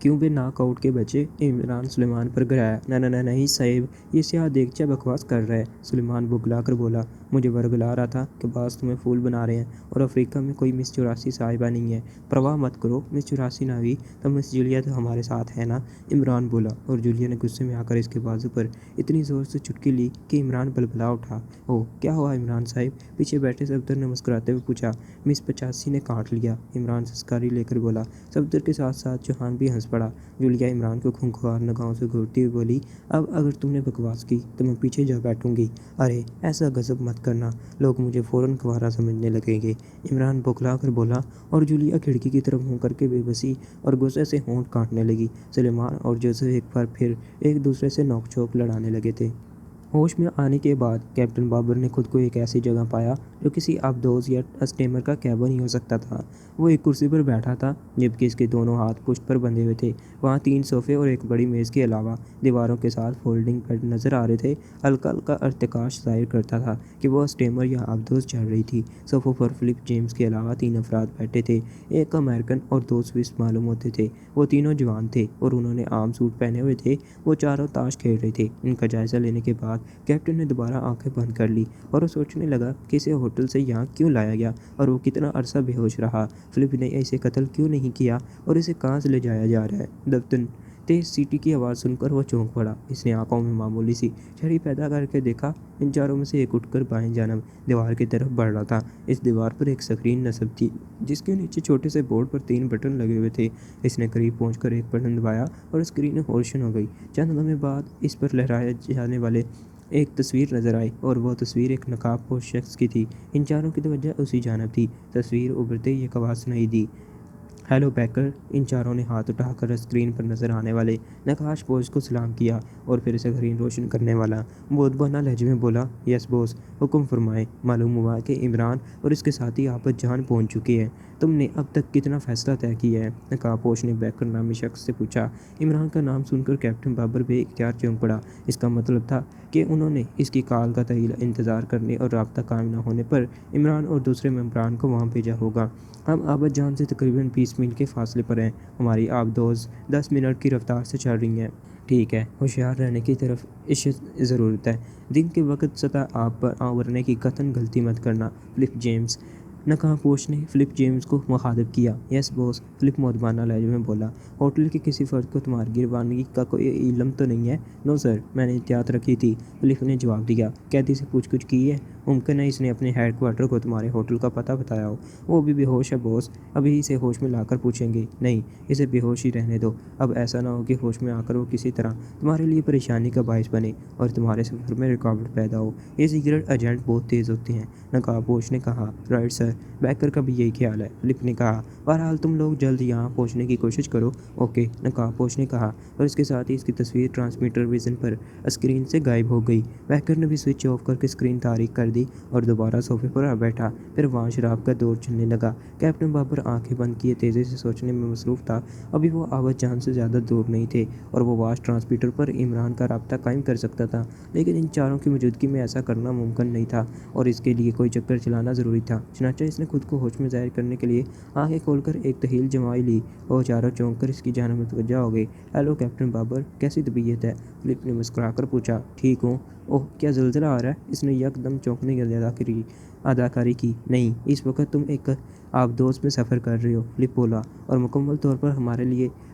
کیوں بے ناک آؤٹ کے بچے؟ عمران سلیمان پر گرایا۔ نہیں صاحب، یہ سیاہ دیگچہ بکواس کر رہا ہے۔ سلیمان بگلا کر بولا، مجھے ورگلا رہا تھا کہ باز تمہیں پھول بنا رہے ہیں اور افریقہ میں کوئی مس 84 صاحبہ نہیں ہے۔ پرواہ مت کرو، مس 84 نہ ہوئی تو مس جولیا تو ہمارے ساتھ ہے نا؟ عمران بولا، اور جولیا نے غصے میں آ کر اس کے بازو پر اتنی زور سے چٹکی لی کہ عمران بلبلا اٹھا۔ اوہ کیا ہوا عمران صاحب؟ پیچھے بیٹھے صفدر نے مسکراتے ہوئے پوچھا۔ مس 85 نے کاٹ لیا، عمران سسکاری لے کر بولا۔ صفدر کے ساتھ ساتھ چوہان بھی ہنس پڑا۔ جولیا عمران کو خونخوار نگاہوں سے گھورتی ہوئی بولی، اب اگر تم نے بکواس کی تو میں پیچھے جا بیٹھوں گی۔ ارے ایسا غضب مت کرنا، لوگ مجھے فوراً کنوارا سمجھنے لگیں گے۔ عمران بوکھلا کر بولا، اور جولیا کھڑکی کی طرف منہ کر کے بے بسی اور غصے سے ہونٹ کاٹنے لگی۔ سلیمان اور جوزف ایک بار پھر ایک دوسرے سے نوک جھونک لڑانے لگے تھے۔ ہوش میں آنے کے بعد کیپٹن بابر نے خود کو ایک ایسی جگہ پایا جو کسی آبدوز یا اسٹیمر کا کیبن ہی ہو سکتا تھا۔ وہ ایک کرسی پر بیٹھا تھا جبکہ اس کے دونوں ہاتھ پشت پر بندھے ہوئے تھے۔ وہاں 3 صوفے اور ایک بڑی میز کے علاوہ دیواروں کے ساتھ فولڈنگ بیڈ نظر آ رہے تھے۔ ہلکا ہلکا ارتعاش ظاہر کرتا تھا کہ وہ اسٹیمر یا آبدوز چل رہی تھی۔ صوفوں پر فلپ جیمز کے علاوہ 3 افراد بیٹھے تھے، ایک امریکن اور 2 سوئس معلوم ہوتے تھے۔ وہ تینوں جوان تھے اور انہوں نے عام سوٹ پہنے ہوئے تھے۔ وہ چاروں تاش کھیل رہے تھے۔ ان کا جائزہ لینے کے بعد کیپٹن نے دوبارہ آنکھیں بند کر لی اور وہ سوچنے لگا کہ اسے ہوٹل سے یہاں کیوں لایا گیا اور وہ کتنا عرصہ بے ہوش رہا۔ فلپ نے اسے قتل کیوں نہیں کیا اور اسے کہاں سے لے جایا جا رہا ہے؟ دفتن تیز سیٹی کی آواز سن کر وہ چونک پڑا۔ اس نے آنکھوں میں معمولی سی جھری پیدا کر کے دیکھا۔ ان چاروں میں سے ایک اٹھ کر بائیں جانب دیوار کی طرف بڑھ رہا تھا۔ اس دیوار پر ایک اسکرین نصب تھی جس کے نیچے چھوٹے سے بورڈ پر 3 بٹن لگے ہوئے تھے۔ اس نے قریب پہنچ کر ایک بٹن دبایا اور اسکرین روشن ہو گئی۔ چند لمحے بعد اس پر لہرائے جانے والے ایک تصویر نظر آئی اور وہ تصویر ایک نقاب پوش شخص کی تھی۔ ان چاروں کی توجہ اسی جانب تھی۔ تصویر ابھرتے ہی ایک آواز سنائی دی، ہیلو بیکر۔ ان چاروں نے ہاتھ اٹھا کر اسکرین پر نظر آنے والے نقاش بوس کو سلام کیا اور پھر اسکرین روشن کرنے والا مؤدبانہ لہجے میں بولا، یس بوس، حکم فرمائیں۔ معلوم ہوا کہ عمران اور اس کے ساتھی آپت جان پہنچ چکے ہیں۔ تم نے اب تک کتنا فیصلہ طے کیا ہے؟ نقاب پوش نے بیکر نامی شخص سے پوچھا۔ عمران کا نام سن کر کیپٹن بابر بے اختیار چونک پڑا۔ اس کا مطلب تھا کہ انہوں نے اس کی کال کا طویل انتظار کرنے اور رابطہ قائم نہ ہونے پر عمران اور دوسرے ممبران کو وہاں بھیجا ہوگا۔ ہم آبد جان سے تقریباً 20 میل کے فاصلے پر ہیں۔ ہماری آبدوز 10 منٹ کی رفتار سے چل رہی ہیں۔ ٹھیک ہے، ہوشیار رہنے کی طرف ضرورت ہے۔ دن کے وقت سطح آب پر آورنے کی قطعاً غلطی مت کرنا، فلپ جیمز۔ نقاب پوش نے فلپ جیمز کو مخاطب کیا۔ یس بوس، فلپ مؤدبانہ لہجے میں بولا۔ ہوٹل کے کسی فرد کو تمہاری روانگی کا کوئی علم تو نہیں ہے؟ نو سر، میں نے احتیاط رکھی تھی، فلپ نے جواب دیا۔ قیدی سے پوچھ گچھ کی ہے؟ ممکن ہے اس نے اپنے ہیڈ کوارٹر کو تمہارے ہوٹل کا پتہ بتایا ہو۔ وہ بھی بے ہوش ہے بوس، ابھی اسے ہوش میں لا کر پوچھیں گے۔ نہیں، اسے بے ہوش ہی رہنے دو۔ اب ایسا نہ ہو کہ ہوش میں آ کر وہ کسی طرح تمہارے لیے پریشانی کا باعث بنے اور تمہارے سفر میں رکاوٹ پیدا ہو۔ یہ سیکرٹ ایجنٹ بہت تیز ہوتے ہیں، نقاب پوش نے کہا۔ رائٹ سر، بیکر کا بھی یہی خیال ہے، فلپ نے کہا۔ بہرحال تم لوگ جلد یہاں پہنچنے کی کوشش کرو۔ اوکے، نقاب پوش نے کہا اور اس کے ساتھ ہی اس کی تصویر ٹرانسمیٹر ویژن پر اسکرین سے غائب ہو گئی۔ بیکر نے بھی سوئچ آف کر کے اسکرین تاریک کر دی اور دوبارہ صوفے پر آ بیٹھا۔ پھر وہاں شراب کا دور چلنے لگا۔ کیپٹن بابر آنکھیں بند کیے تیزی سے سوچنے میں مصروف تھا۔ ابھی وہ آبد جان سے زیادہ دور نہیں تھے اور وہ واش ٹرانسمیٹر پر عمران کا رابطہ قائم کر سکتا تھا، لیکن ان چاروں کی موجودگی میں ایسا کرنا ممکن نہیں تھا اور اس کے لیے کوئی چکر چلانا ضروری تھا۔ چنانچہ اس نے خود کو ہوش میں ظاہر کرنے کے لیے آنکھیں کھول کر ایک تحیل جمائی لی۔ وہ چاروں چونک کر اس کی جانب متوجہ ہو گئے۔ ہیلو کیپٹن بابر، کیسی طبیعت ہے؟ فلپ نے مسکرا کر پوچھا۔ ٹھیک ہوں۔ اوہ، کیا زلزلہ آ رہا ہے؟ اس نے یک دم چونکنے کی اداکاری کی۔ نہیں، اس وقت تم ایک آبدوز میں سفر کر رہے ہو، فلپ بولا، اور مکمل طور پر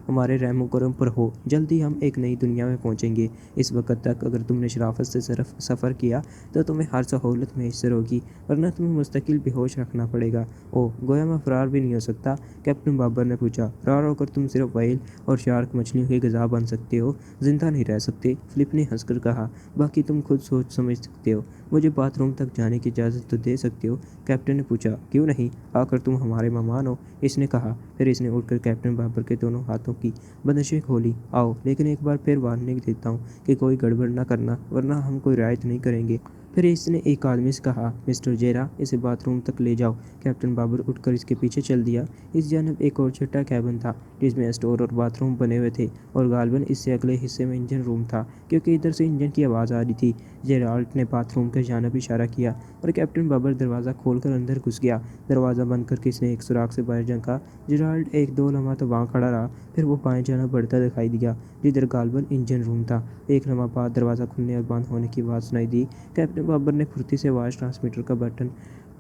ہمارے رحم و کرم پر ہو۔ جلد ہی ہم ایک نئی دنیا میں پہنچیں گے۔ اس وقت تک اگر تم نے شرافت سے سفر کیا تو تمہیں ہر سہولت میسر ہوگی، ورنہ تمہیں مستقل بے ہوش رکھنا پڑے گا۔ اوہ، گویا میں فرار بھی نہیں ہو سکتا؟ کیپٹن بابر نے پوچھا۔ فرار ہو کر تم صرف وہیل اور شارک مچھلیوں کی غذا بن سکتے ہو، زندہ نہیں رہ سکتے، فلپ نے ہنس کر کہا۔ باقی تم خود سوچ سمجھ سکتے ہو۔ مجھے باتھ روم تک جانے کی اجازت تو دے سکتے ہو؟ کیپٹن نے پوچھا۔ کیوں نہیں، آ کر تم ہمارے مہمان ہو، اس نے کہا۔ پھر اس نے اٹھ کر کیپٹن بابر کے دونوں ہاتھوں کی بندشیں کھولی۔ آؤ، لیکن ایک بار پھر وارننگ دیتا ہوں کہ کوئی گڑبڑ نہ کرنا، ورنہ ہم کوئی رعایت نہیں کریں گے۔ پھر اس نے ایک آدمی سے کہا، مسٹر جیرا، اسے باتھ روم تک لے جاؤ۔ کیپٹن بابر اٹھ کر اس کے پیچھے چل دیا۔ اس جانب ایک اور چھٹا کیبن تھا جس میں اسٹور اور باتھ روم بنے ہوئے تھے، اور غالباً اس سے اگلے حصے میں انجن روم تھا، کیونکہ ادھر سے انجن کی آواز آ رہی تھی۔ جیرالڈ نے باتھ روم کی جانب اشارہ کیا اور کیپٹن بابر دروازہ کھول کر اندر گھس گیا۔ دروازہ بند کر کے اس نے ایک سوراخ سے باہر جھانکا۔ جیرالڈ ایک دو لمحہ تو وہاں کھڑا رہا، پھر وہ بائیں جانب بڑھتا دکھائی دیا جدھر غالباً انجن روم تھا۔ ایک لمحہ بعد دروازہ کھلنے اور بند ہونے کی آواز سنائی دی۔ کیپٹن بابر نے پھرتی سے وائس ٹرانسمیٹر کا بٹن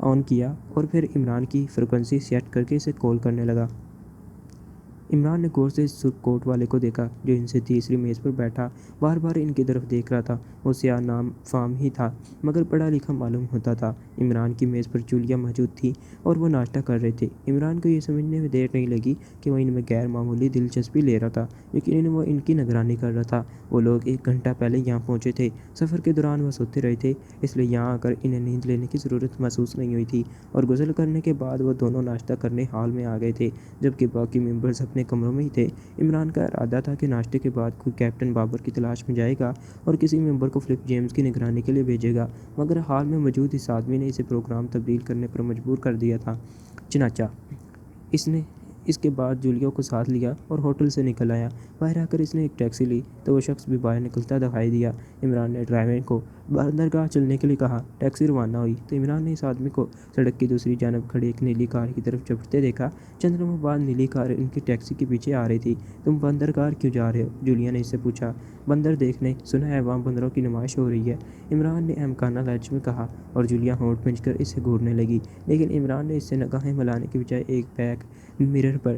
آن کیا اور پھر عمران کی فریکوینسی سیٹ کر کے اسے کال کرنے لگا۔ عمران نے غور سے سرخ کوٹ والے کو دیکھا جو ان سے تیسری میز پر بیٹھا بار بار ان کی طرف دیکھ رہا تھا۔ وہ سیاہ نام فام ہی تھا مگر پڑھا لکھا معلوم ہوتا تھا۔ عمران کی میز پر جولیا موجود تھی اور وہ ناشتہ کر رہے تھے۔ عمران کو یہ سمجھنے میں دیر نہیں لگی کہ وہ ان میں غیر معمولی دلچسپی لے رہا تھا، یقیناً وہ ان کی نگرانی کر رہا تھا۔ وہ لوگ 1 گھنٹہ پہلے یہاں پہنچے تھے۔ سفر کے دوران وہ سوتے رہے تھے، اس لیے یہاں آ کر انہیں نیند لینے کی ضرورت محسوس نہیں ہوئی تھی، اور غسل کرنے کے بعد وہ دونوں ناشتہ کرنے ہال میں آ گئے تھے جبکہ باقی ممبرز اپنے کمروں میں ہی تھے۔ عمران کا ارادہ تھا کہ ناشتے کے بعد کوئی کیپٹن بابر کی تلاش میں جائے گا اور کسی ممبر کو فلپ جیمز کی نگرانی کے لیے بھیجے گا، مگر ہال میں موجود اس آدمی نے اسے پروگرام تبدیل کرنے پر مجبور کر دیا تھا۔ چنانچہ اس نے اس کے بعد جولیا کو ساتھ لیا اور ہوٹل سے نکل آیا۔ باہر آ کر اس نے ایک ٹیکسی لی تو وہ شخص بھی باہر نکلتا دکھائی دیا۔ عمران نے ڈرائیور کو بندرگاہ چلنے کے لیے کہا۔ ٹیکسی روانہ ہوئی تو عمران نے اس آدمی کو سڑک کی دوسری جانب کھڑی ایک نیلی کار کی طرف چپڑتے دیکھا۔ چند لمحوں بعد نیلی کار ان کی ٹیکسی کے پیچھے آ رہی تھی۔ تم بندرگاہ کیوں جا رہے ہو؟ جولیا نے اس سے پوچھا۔ بندر دیکھنے، سنا ہے وہاں بندروں کی نمائش ہو رہی ہے، عمران نے احمقانہ لہجے میں کہا، اور جولیا ہونٹ بھنج کر اسے گھورنے لگی، لیکن عمران نے اس سے نگاہیں ملانے کے بجائے ایک بیک مرر پر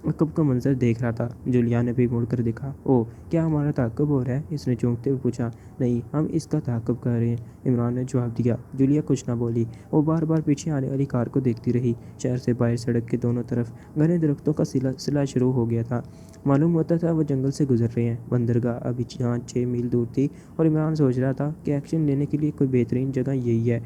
عقب کا منظر دیکھ رہا تھا۔ جولیا نے بھی مڑ کر دیکھا۔ اوہ، کیا ہمارا تعاقب ہو رہا ہے؟ اس نے چونکتے ہوئے پوچھا۔ نہیں، ہم اس کا تعاقب کر رہے ہیں، عمران نے جواب دیا۔ جولیا کچھ نہ بولی، وہ بار بار پیچھے آنے والی کار کو دیکھتی رہی۔ شہر سے باہر سڑک کے دونوں طرف گھنے درختوں کا سلسلہ شروع ہو گیا تھا، معلوم ہوتا تھا وہ جنگل سے گزر رہے ہیں۔ بندرگاہ ابھی 6 میل دور تھی اور عمران سوچ رہا تھا کہ ایکشن لینے کے لیے کوئی بہترین جگہ یہی ہے۔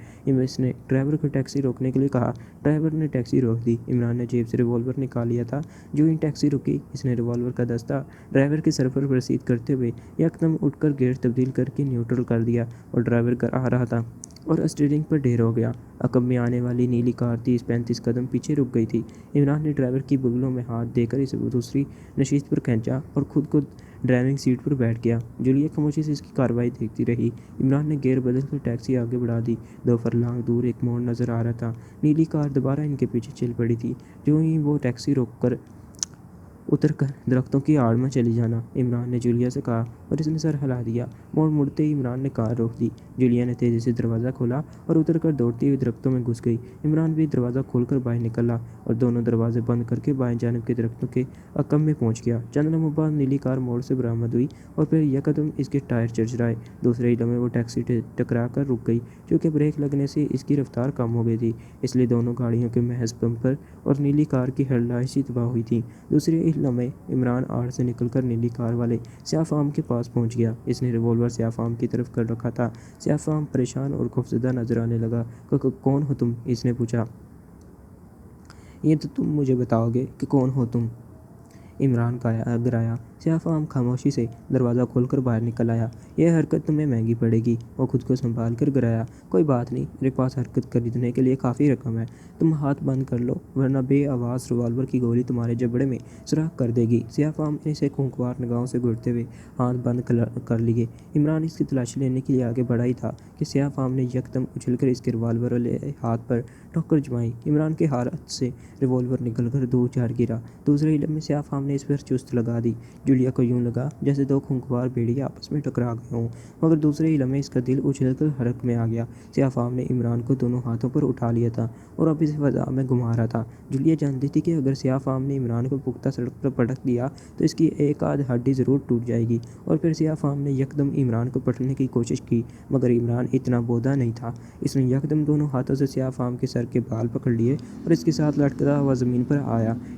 اس نے ڈرائیور کو ٹیکسی روکنے کے لیے کہا۔ ڈرائیور نے ٹیکسی روک دی۔ عمران نے جیب سے ریوالور نکال لیا تھا۔ جو ہی ٹیکسی رکی، اس نے ریوالور کا دستہ ڈرائیور کے سر پر پرسید کرتے ہوئے یکدم اٹھ کر گیئر تبدیل کر کے نیوٹرل کر دیا، اور ڈرائیور آ رہا تھا اور اسٹیئرنگ پر ڈھیر ہو گیا۔ عقب میں آنے والی نیلی کار 30-35 قدم پیچھے رک گئی تھی۔ عمران نے ڈرائیور کی بغلوں میں ہاتھ دے کر اسے دوسری نشست پر کھینچا اور خود کو ڈرائیونگ سیٹ پر بیٹھ گیا۔ جولیا خاموشی سے اس کی کارروائی دیکھتی رہی۔ عمران نے گیئر بدل کر ٹیکسی آگے بڑھا دی۔ 2 فرلانگ دور ایک موڑ نظر آ رہا تھا۔ نیلی کار دوبارہ ان کے پیچھے چل پڑی تھی۔ جو ہی وہ ٹیکسی روک کر اتر کر درختوں کی آڑ میں چلی جانا، عمران نے جولیا سے کہا، اور اس نے سر ہلا دیا۔ موڑ مڑتے ہی عمران نے کار روک دی۔ جولیا نے تیزی سے دروازہ کھولا اور اتر کر دوڑتی ہوئی درختوں میں گھس گئی۔ عمران بھی دروازہ کھول کر باہر نکلا اور دونوں دروازے بند کر کے بائیں جانب کے درختوں کے عقب میں پہنچ گیا۔ چند لمحوں بعد نیلی کار موڑ سے برآمد ہوئی اور پھر یکدم اس کے ٹائر چرچرائے۔ دوسرے ہی لمحے وہ ٹیکسی ٹکرا کر رک گئی۔ چونکہ بریک لگنے سے اس کی رفتار کم ہو گئی تھی، اس لیے دونوں گاڑیوں کے محض بمپر اور نیلی کار کی ہیڈلائٹس ہی تباہ ہوئی تھیں۔ دوسرے ہی لمحے عمران آڑ سے نکل کر نیلی کار والے سیاہ فام کے پاس پہنچ گیا۔ اس نے ریوالور سیاہ فام کی طرف کر رکھا تھا۔ سیاہ فام پریشان اور خوفزدہ نظر آنے لگا۔ کون ہو تم؟ اس نے پوچھا۔ یہ تو تم مجھے بتاؤ گے کہ کون ہو تم؟ عمران گرایا۔ سیاہ فام خاموشی سے دروازہ کھول کر باہر نکل آیا۔ یہ حرکت تمہیں مہنگی پڑے گی، وہ خود کو سنبھال کر گرایا۔ کوئی بات نہیں، میرے پاس حرکت خریدنے کے لیے کافی رقم ہے۔ تم ہاتھ بند کر لو ورنہ بے آواز ریوالور کی گولی تمہارے جبڑے میں سوراخ کر دے گی۔ سیاہ فام نے اسے خونخوار نگاہوں سے گھورتے ہوئے ہاتھ بند کر لیے۔ عمران اس کی تلاشی لینے کے لیے آگے بڑھا ہی تھا کہ سیاہ فام نے یکدم اچھل کر اس کے ریوالور والے ہاتھ پر ٹھوکر جمائی۔ عمران کے ہاتھ سے ریوالور نکل کر دور جا گرا۔ دوسرے ہی لمحے سیاہ فام نے اس پر چست لگا دی۔ جولیا کو یوں لگا جیسے 2 خونخوار بھیڑیے آپس میں ٹکرا گئے ہوں، مگر دوسرے ہی لمحے اس کا دل اچھل کر حرکت میں آ گیا۔ سیاہ فام نے عمران کو دونوں ہاتھوں پر اٹھا لیا تھا اور اب اسے فضا میں گھما رہا تھا۔ جولیا جانتی تھی کہ اگر سیاہ فام نے عمران کو پختہ سڑک پر پٹک دیا تو اس کی ایک آدھ ہڈی ضرور ٹوٹ جائے گی، اور پھر سیاہ فام نے یکدم عمران کو پٹکنے کی کوشش کی، مگر عمران اتنا بودا نہیں تھا۔ اس نے یکدم دونوں ہاتھوں سے سیاہ فام کے سر کے بال پکڑ لیے اور اس کے ساتھ لٹکتا ہوا زمین پر آیا۔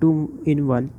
2 in 1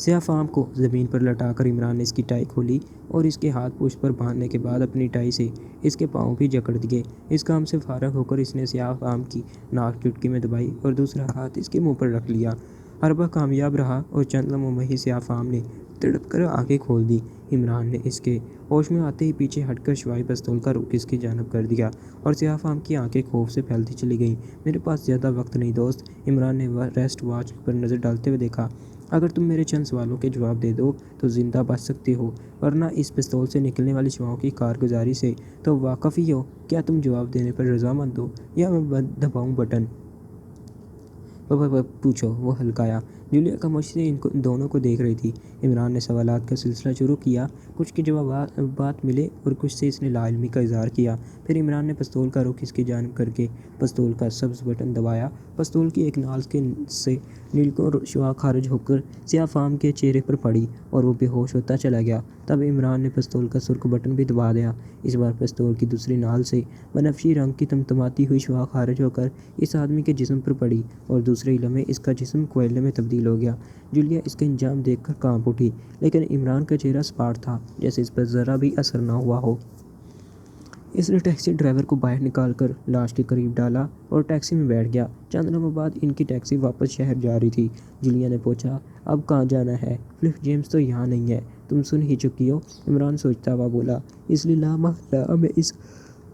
سیاہ فام کو زمین پر لٹا کر عمران نے اس کی ٹائی کھولی اور اس کے ہاتھ پوچھ پر باندھنے کے بعد اپنی ٹائی سے اس کے پاؤں بھی جکڑ دیے۔ اس کام سے فارغ ہو کر اس نے سیاہ فام کی ناک چٹکی میں دبائی اور دوسرا ہاتھ اس کے منہ پر رکھ لیا۔ حربہ کامیاب رہا اور چند لمحوں میں ہی سیاہ فام نے تڑپ کر آنکھیں کھول دی۔ عمران نے اس کے ہوش میں آتے ہی پیچھے ہٹ کر شوائی پستول کا رخ اس کی جانب کر دیا اور سیاہ فام کی آنکھیں خوف سے پھیلتی چلی گئیں۔ میرے پاس زیادہ وقت نہیں دوست، عمران نے ریسٹ واچ پر نظر ڈالتے ہوئے دیکھا۔ اگر تم میرے چند سوالوں کے جواب دے دو تو زندہ بچ سکتے ہو، ورنہ اس پستول سے نکلنے والی شعاؤں کی کارگزاری سے تو واقف ہی ہو۔ کیا تم جواب دینے پر رضامند ہو یا میں دباؤں بٹن؟ پوچھو، وہ ہلکایا۔ جولیا خاموشی سے ان دونوں کو دیکھ رہی تھی۔ عمران نے سوالات کا سلسلہ شروع کیا۔ کچھ کے جوابات ملے اور کچھ سے اس نے لا علمی کا اظہار کیا۔ پھر عمران نے پستول کا رخ اس کی جانب کر کے پستول کا سبز بٹن دبایا۔ پستول کی ایک نال سے نیلکوں شعاع خارج ہو کر سیاہ فام کے چہرے پر پڑی اور وہ بے ہوش ہوتا چلا گیا۔ تب عمران نے پستول کا سرخ بٹن بھی دبا دیا۔ اس بار پستول کی دوسری نال سے بنفشی رنگ کی تمتماتی ہوئی شعاع خارج ہو کر اس آدمی کے جسم پر پڑی اور دوسرے ہی لمحے اس کا جسم کوئلے میں تبدیل ہو گیا۔ جولیا اس کا انجام دیکھ کر کانپ اٹھی، لیکن عمران کا چہرہ سپاٹ تھا، جیسے اس پر ذرا بھی اثر نہ ہوا ہو۔ اس نے ٹیکسی ڈرائیور کو باہر نکال کر لاش کے قریب ڈالا اور ٹیکسی میں بیٹھ گیا۔ چند لمحوں بعد ان کی ٹیکسی واپس شہر جا رہی تھی۔ جولیا نے پوچھا، اب کہاں جانا ہے؟ فلپ جیمز تو یہاں نہیں ہے، تم سن ہی چکی ہو، عمران سوچتا ہوا بولا۔ اس لیے لامحالہ ہمیں اس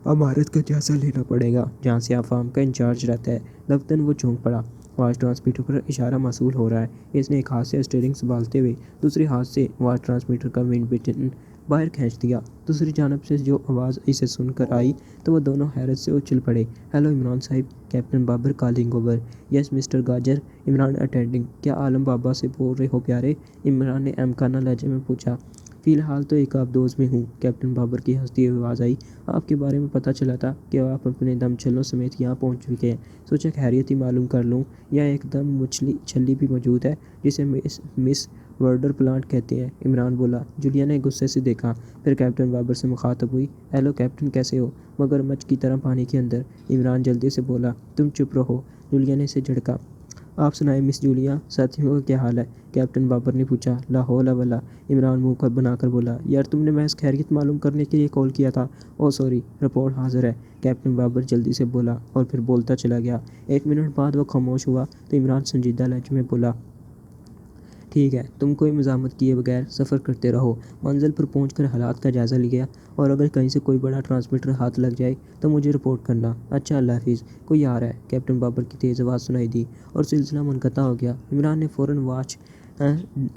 عمارت کا جائزہ لینا پڑے گا جہاں سیاہ فام کا انچارج رہتا ہے۔ لفتاً وہ چونک پڑا۔ واچ ٹرانسمیٹر پر اشارہ موصول ہو رہا ہے۔ اس نے ایک ہاتھ سے اسٹیئرنگ سنبھالتے ہوئے دوسرے ہاتھ سے واچ ٹرانسمیٹر کا ونڈ بٹن باہر کھینچ دیا۔ دوسری جانب سے جو آواز اسے سن کر آئی تو وہ دونوں حیرت سے اچھل پڑے۔ ہیلو عمران صاحب، کیپٹن بابر کالنگ اوور۔ یس مسٹر گاجر، عمران اٹینڈنگ۔ کیا عالم بابا سے بول رہے ہو پیارے؟ عمران نے احمقانہ لہجے میں پوچھا۔ فی الحال تو ایک آبدوز میں ہوں، کیپٹن بابر کی ہنستی ہوئی آواز آئی۔ آپ کے بارے میں پتہ چلا تھا کہ آپ اپنے دم چھلوں سمیت یہاں پہنچ چکے ہیں، سوچا خیریت ہی معلوم کر لوں۔ یہاں ایک دم چھلی بھی موجود ہے جسے مس ورڈر پلانٹ کہتے ہیں، عمران بولا۔ جولیا نے غصے سے دیکھا، پھر کیپٹن بابر سے مخاطب ہوئی۔ ہیلو کیپٹن، کیسے ہو؟ مگرمچھ کی طرح پانی کے اندر، عمران جلدی سے بولا۔ تم چپ رہو، جولیا نے اسے جھڑکا۔ آپ سنائیں مس جولیا، ساتھیوں کا کیا حال ہے؟ کیپٹن بابر نے پوچھا۔ لا حول ولا، عمران منہ بنا کر بولا۔ یار تم نے محض خیریت معلوم کرنے کے لیے کال کیا تھا۔ اوہ سوری، رپورٹ حاضر ہے، کیپٹن بابر جلدی سے بولا اور پھر بولتا چلا گیا۔ ایک منٹ بعد وہ خاموش ہوا تو عمران سنجیدہ لہجے میں بولا۔ ٹھیک ہے، تم کوئی مزاحمت کیے بغیر سفر کرتے رہو، منزل پر پہنچ کر حالات کا جائزہ لیا اور اگر کہیں سے کوئی بڑا ٹرانسمیٹر ہاتھ لگ جائے تو مجھے رپورٹ کرنا۔ اچھا، اللہ حافظ۔ کوئی آ رہا ہے، کیپٹن بابر کی تیز آواز سنائی دی اور سلسلہ منقطع ہو گیا۔ عمران نے فوراً واچ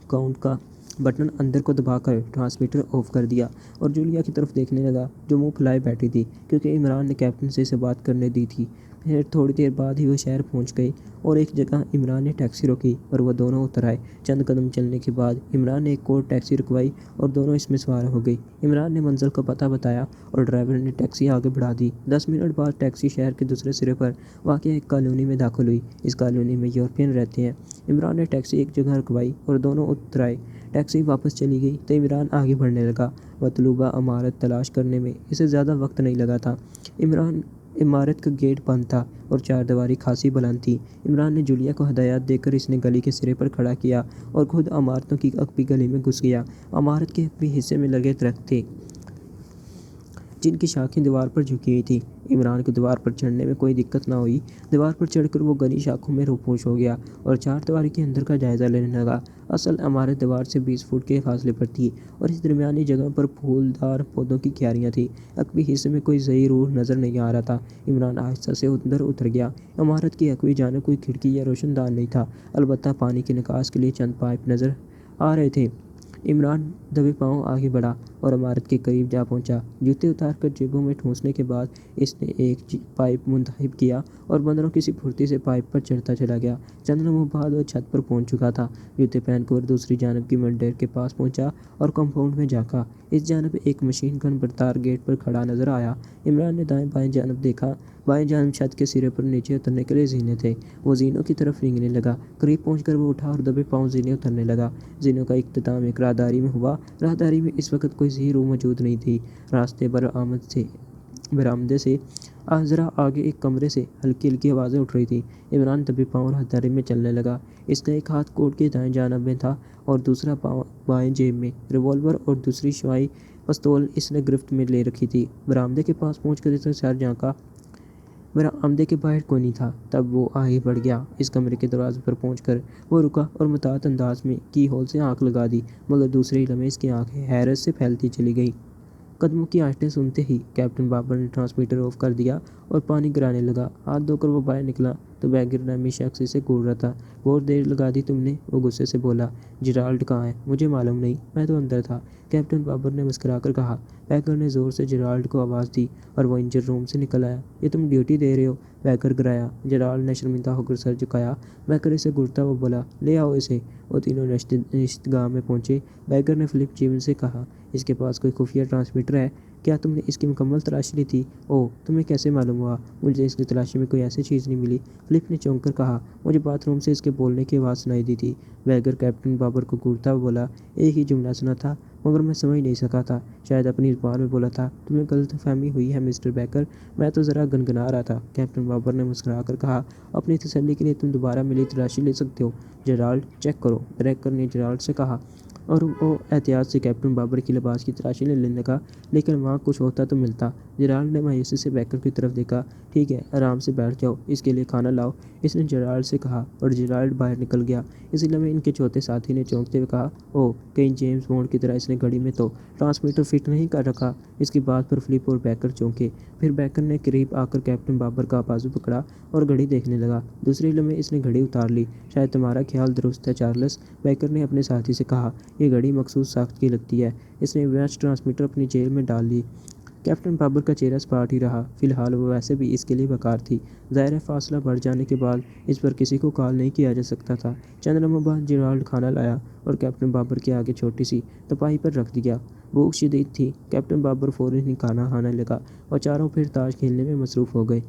کاؤنٹ کا بٹن اندر کو دبا کر ٹرانسمیٹر آف کر دیا اور جولیا کی طرف دیکھنے لگا جو منہ پھلائے بیٹھی تھی، کیونکہ عمران نے کیپٹن سے اسے بات کرنے دی تھی۔ پھر تھوڑی دیر بعد ہی وہ شہر پہنچ گئے اور ایک جگہ عمران نے ٹیکسی روکی اور وہ دونوں اتر آئے۔ چند قدم چلنے کے بعد عمران نے ایک اور ٹیکسی رکوائی اور دونوں اس میں سوار ہو گئے۔ عمران نے منزل کا پتہ بتایا اور ڈرائیور نے ٹیکسی آگے بڑھا دی۔ 10 منٹ بعد ٹیکسی شہر کے دوسرے سرے پر واقع ایک کالونی میں داخل ہوئی۔ اس کالونی میں یورپین رہتے ہیں۔ عمران نے ٹیکسی ایک جگہ رکوائی اور دونوں اتر آئے۔ ٹیکسی واپس چلی گئی تو عمران آگے بڑھنے لگا۔ مطلوبہ عمارت تلاش کرنے میں اسے زیادہ وقت نہیں لگا تھا۔ عمارت کا گیٹ بند تھا اور چاردیواری خاصی بلند تھی۔ عمران نے جولیا کو ہدایات دے کر اس نے گلی کے سرے پر کھڑا کیا اور خود عمارتوں کی عقبی گلی میں گھس گیا۔ عمارت کے عقبی حصے میں لگے درخت تھے جن کی شاخیں دیوار پر جھکی ہوئی تھیں۔ عمران کو دیوار پر چڑھنے میں کوئی دقت نہ ہوئی۔ دیوار پر چڑھ کر وہ گھنی شاخوں میں روپوش ہو گیا اور چاردیواری کے اندر کا جائزہ لینے لگا۔ اصل عمارت دیوار سے 20 فٹ کے فاصلے پر تھی اور اس درمیانی جگہ پر پھولدار پودوں کی کیاریاں تھیں۔ عقبی حصے میں کوئی ذی روح نظر نہیں آ رہا تھا۔ عمران آہستہ سے اندر اتر گیا۔ عمارت کی عقبی جانب کوئی کھڑکی یا روشن دان نہیں تھا، البتہ پانی کے نکاس کے لیے چند پائپ نظر آ رہے تھے۔ عمران دبے پاؤں آگے بڑھا اور عمارت کے قریب جا پہنچا۔ جوتے اتار کر جیبوں میں ٹھونسنے کے بعد اس نے ایک پائپ منتخب کیا اور بندروں کی سی پھرتی سے پائپ پر چڑھتا چلا گیا۔ چند لمحوں بعد وہ چھت پر پہنچ چکا تھا۔ جوتے پہن کر دوسری جانب کی منڈیر کے پاس پہنچا اور کمپاؤنڈ میں جھانکا۔ اس جانب ایک مشین گن بردار گیٹ پر کھڑا نظر آیا۔ عمران نے دائیں بائیں جانب دیکھا۔ بائیں جانب چھت کے سرے پر نیچے اترنے کے لیے زینے تھے۔ وہ زینوں کی طرف رینگنے لگا۔ قریب پہنچ کر وہ اٹھا اور دبے پاؤں زینے اترنے لگا۔ زینوں کا اختتام ایک راہداری میں ہوا۔ راہداری میں اس وقت کوئی ذی روح موجود نہیں تھی۔ راستے برآمد تھے۔ برآمدے سے ذرا آگے ایک کمرے سے ہلکی ہلکی آوازیں اٹھ رہی تھیں۔ عمران طبی پاؤں ہتھیلی میں چلنے لگا۔ اس کا ایک ہاتھ کوٹ کے دائیں جانب میں تھا اور دوسرا پاؤں بائیں جیب میں۔ ریوالور اور دوسری شوائی پستول اس نے گرفت میں لے رکھی تھی۔ برآمدے کے پاس پہنچ کر اس نے سر جھانکا۔ برآمدے کے باہر کوئی نہیں تھا۔ تب وہ آگے بڑھ گیا۔ اس کمرے کے دروازے پر پہنچ کر وہ رکا اور محتاط انداز میں کی ہول سے آنکھ لگا دی، مگر دوسرے ہی لمحے اس کی آنکھیں حیرت سے پھیلتی چلی گئیں۔ قدموں کی آہٹیں سنتے ہی کیپٹن بابر نے ٹرانسمیٹر آف کر دیا اور پانی گرانے لگا۔ ہاتھ دھو کر وہ باہر نکلا تو بیگر نامی شخص اسے گھور رہا تھا۔ بہت دیر لگا دی تم نے، وہ غصے سے بولا۔ جیرالڈ کہاں ہے؟ مجھے معلوم نہیں، میں تو اندر تھا، کیپٹن بابر نے مسکرا کر کہا۔ بیگر نے زور سے جیرالڈ کو آواز دی اور وہ انجن روم سے نکل آیا۔ یہ تم ڈیوٹی دے رہے ہو؟ بیگر گرایا۔ جیرالڈ نے شرمندہ ہو کر سر جھکایا۔ بیگر اسے گھورتا ہوا بولا، لے آؤ اسے۔ وہ تینوں نشستگاہ میں پہنچے۔ بیگر نے فلپ چیون سے کہا، اس کے پاس کوئی خفیہ ٹرانسمیٹر ہے؟ کیا تم نے اس کی مکمل تلاشی لی تھی؟ اوہ، تمہیں کیسے معلوم ہوا؟ مجھے اس کی تلاشی میں کوئی ایسی چیز نہیں ملی، فلپ نے چونک کر کہا۔ مجھے باتھ روم سے اس کے بولنے کی آواز سنائی دی تھی۔ بیگر کیپٹن بابر کو گھورتا ہوا بولا، ایک ہی جملہ سنا تھا مگر میں سمجھ نہیں سکا تھا، شاید اپنی زبان میں بولا تھا۔ تمہیں غلط فہمی ہوئی ہے مسٹر بیگر، میں تو ذرا گنگنا رہا تھا، کیپٹن بابر نے مسکرا کر کہا۔ اپنی تسلی کے لیے تم دوبارہ میری تلاشی لے سکتے ہو جیرالڈ، چیک کرو، بیگر نے جیرالڈ سے کہا، اور وہ احتیاط سے کیپٹن بابر کی لباس کی تلاشی لینے لگا، لیکن وہاں کچھ ہوتا تو ملتا۔ جیرالڈ نے مایوسی سے بیگر کی طرف دیکھا۔ ٹھیک ہے، آرام سے بیٹھ جاؤ، اس کے لیے کھانا لاؤ، اس نے جیرالڈ سے کہا، اور جیرالڈ باہر نکل گیا۔ اسی لمحے ان کے چوتھے ساتھی نے چونکتے ہوئے کہا، اوہ، کہیں جیمز بانڈ کی طرح اس نے گھڑی میں تو ٹرانسمیٹر فٹ نہیں کر رکھا۔ اس کی بات پر فلپ اور بیگر چونکے۔ پھر بیگر نے قریب آ کر کیپٹن بابر کا بازو پکڑا اور گھڑی دیکھنے لگا۔ دوسرے لمحے اس نے گھڑی اتار لی۔ شاید تمہارا خیال درست ہے چارلس، بیگر نے اپنے ساتھی سے کہا، یہ گھڑی مخصوص ساخت کی لگتی ہے۔ اس نے واچ ٹرانسمیٹر اپنی جیب میں ڈال لی۔ کیپٹن بابر کا چہرہ سپاٹ ہی رہا، فی الحال وہ ویسے بھی اس کے لیے بیکار تھی۔ ظاہر ہے فاصلہ بڑھ جانے کے بعد اس پر کسی کو کال نہیں کیا جا سکتا تھا۔ چند لمحوں بعد جیرالڈ کھانا لایا اور کیپٹن بابر کے آگے چھوٹی سی تپائی پر رکھ دیا۔ بھوک شدید تھی۔ کیپٹن بابر فوراً ہی کھانا کھانے لگا اور چاروں پھر تاش کھیلنے میں مصروف ہو گئے۔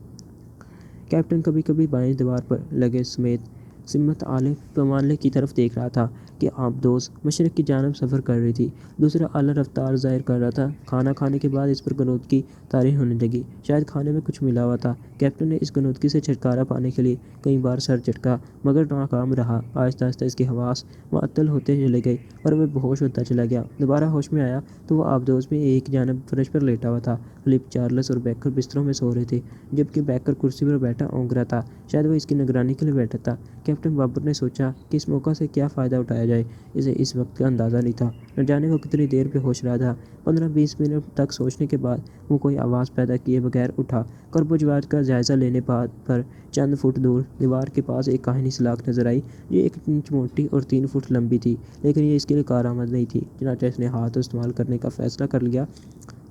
کیپٹن کبھی کبھی بائیں دیوار پر لگے سمیت سمت اعلیٰ پیمانے کی طرف دیکھ رہا تھا کہ آبدوز مشرق کی جانب سفر کر رہی تھی۔ دوسرا اعلیٰ رفتار ظاہر کر رہا تھا۔ کھانا کھانے کے بعد اس پر غنودگی طاری ہونے لگی، شاید کھانے میں کچھ ملا ہوا تھا۔ کیپٹن نے اس غنودگی سے چھٹکارا پانے کے لیے کئی بار سر جھٹکا مگر ناکام رہا۔ آہستہ آہستہ اس کے حواس معطل ہوتے چلے گئے اور وہ بے ہوش ہوتا چلا گیا۔ دوبارہ ہوش میں آیا تو وہ آبدوز میں ایک جانب فرش پر لیٹا ہوا تھا۔ فلپ، چارلس اور بیگر بستروں میں سو رہے تھے، جبکہ بیگر کرسی پر بیٹھا اونگ رہا تھا، شاید وہ اس کی نگرانی کے لیے بیٹھا تھا۔ کیپٹن بابر نے سوچا کہ اس موقع سے کیا فائدہ اٹھایا جائے، اسے اس وقت کا اندازہ نہیں تھا۔ نہ جانے وہ کتنی دیر بے ہوش رہا تھا۔ 15-20 منٹ تک سوچنے کے بعد وہ کوئی آواز پیدا کیے بغیر اٹھا۔ قرب و جوار کا جائزہ لینے پر چند فٹ دور دیوار کے پاس ایک کاہنی سلاخ نظر آئی جو 1 انچ موٹی اور 3 فٹ لمبی تھی، لیکن یہ اس کے لیے کارآمد نہیں تھی۔ چنانچہ اس نے ہاتھ استعمال کرنے کا فیصلہ کر لیا۔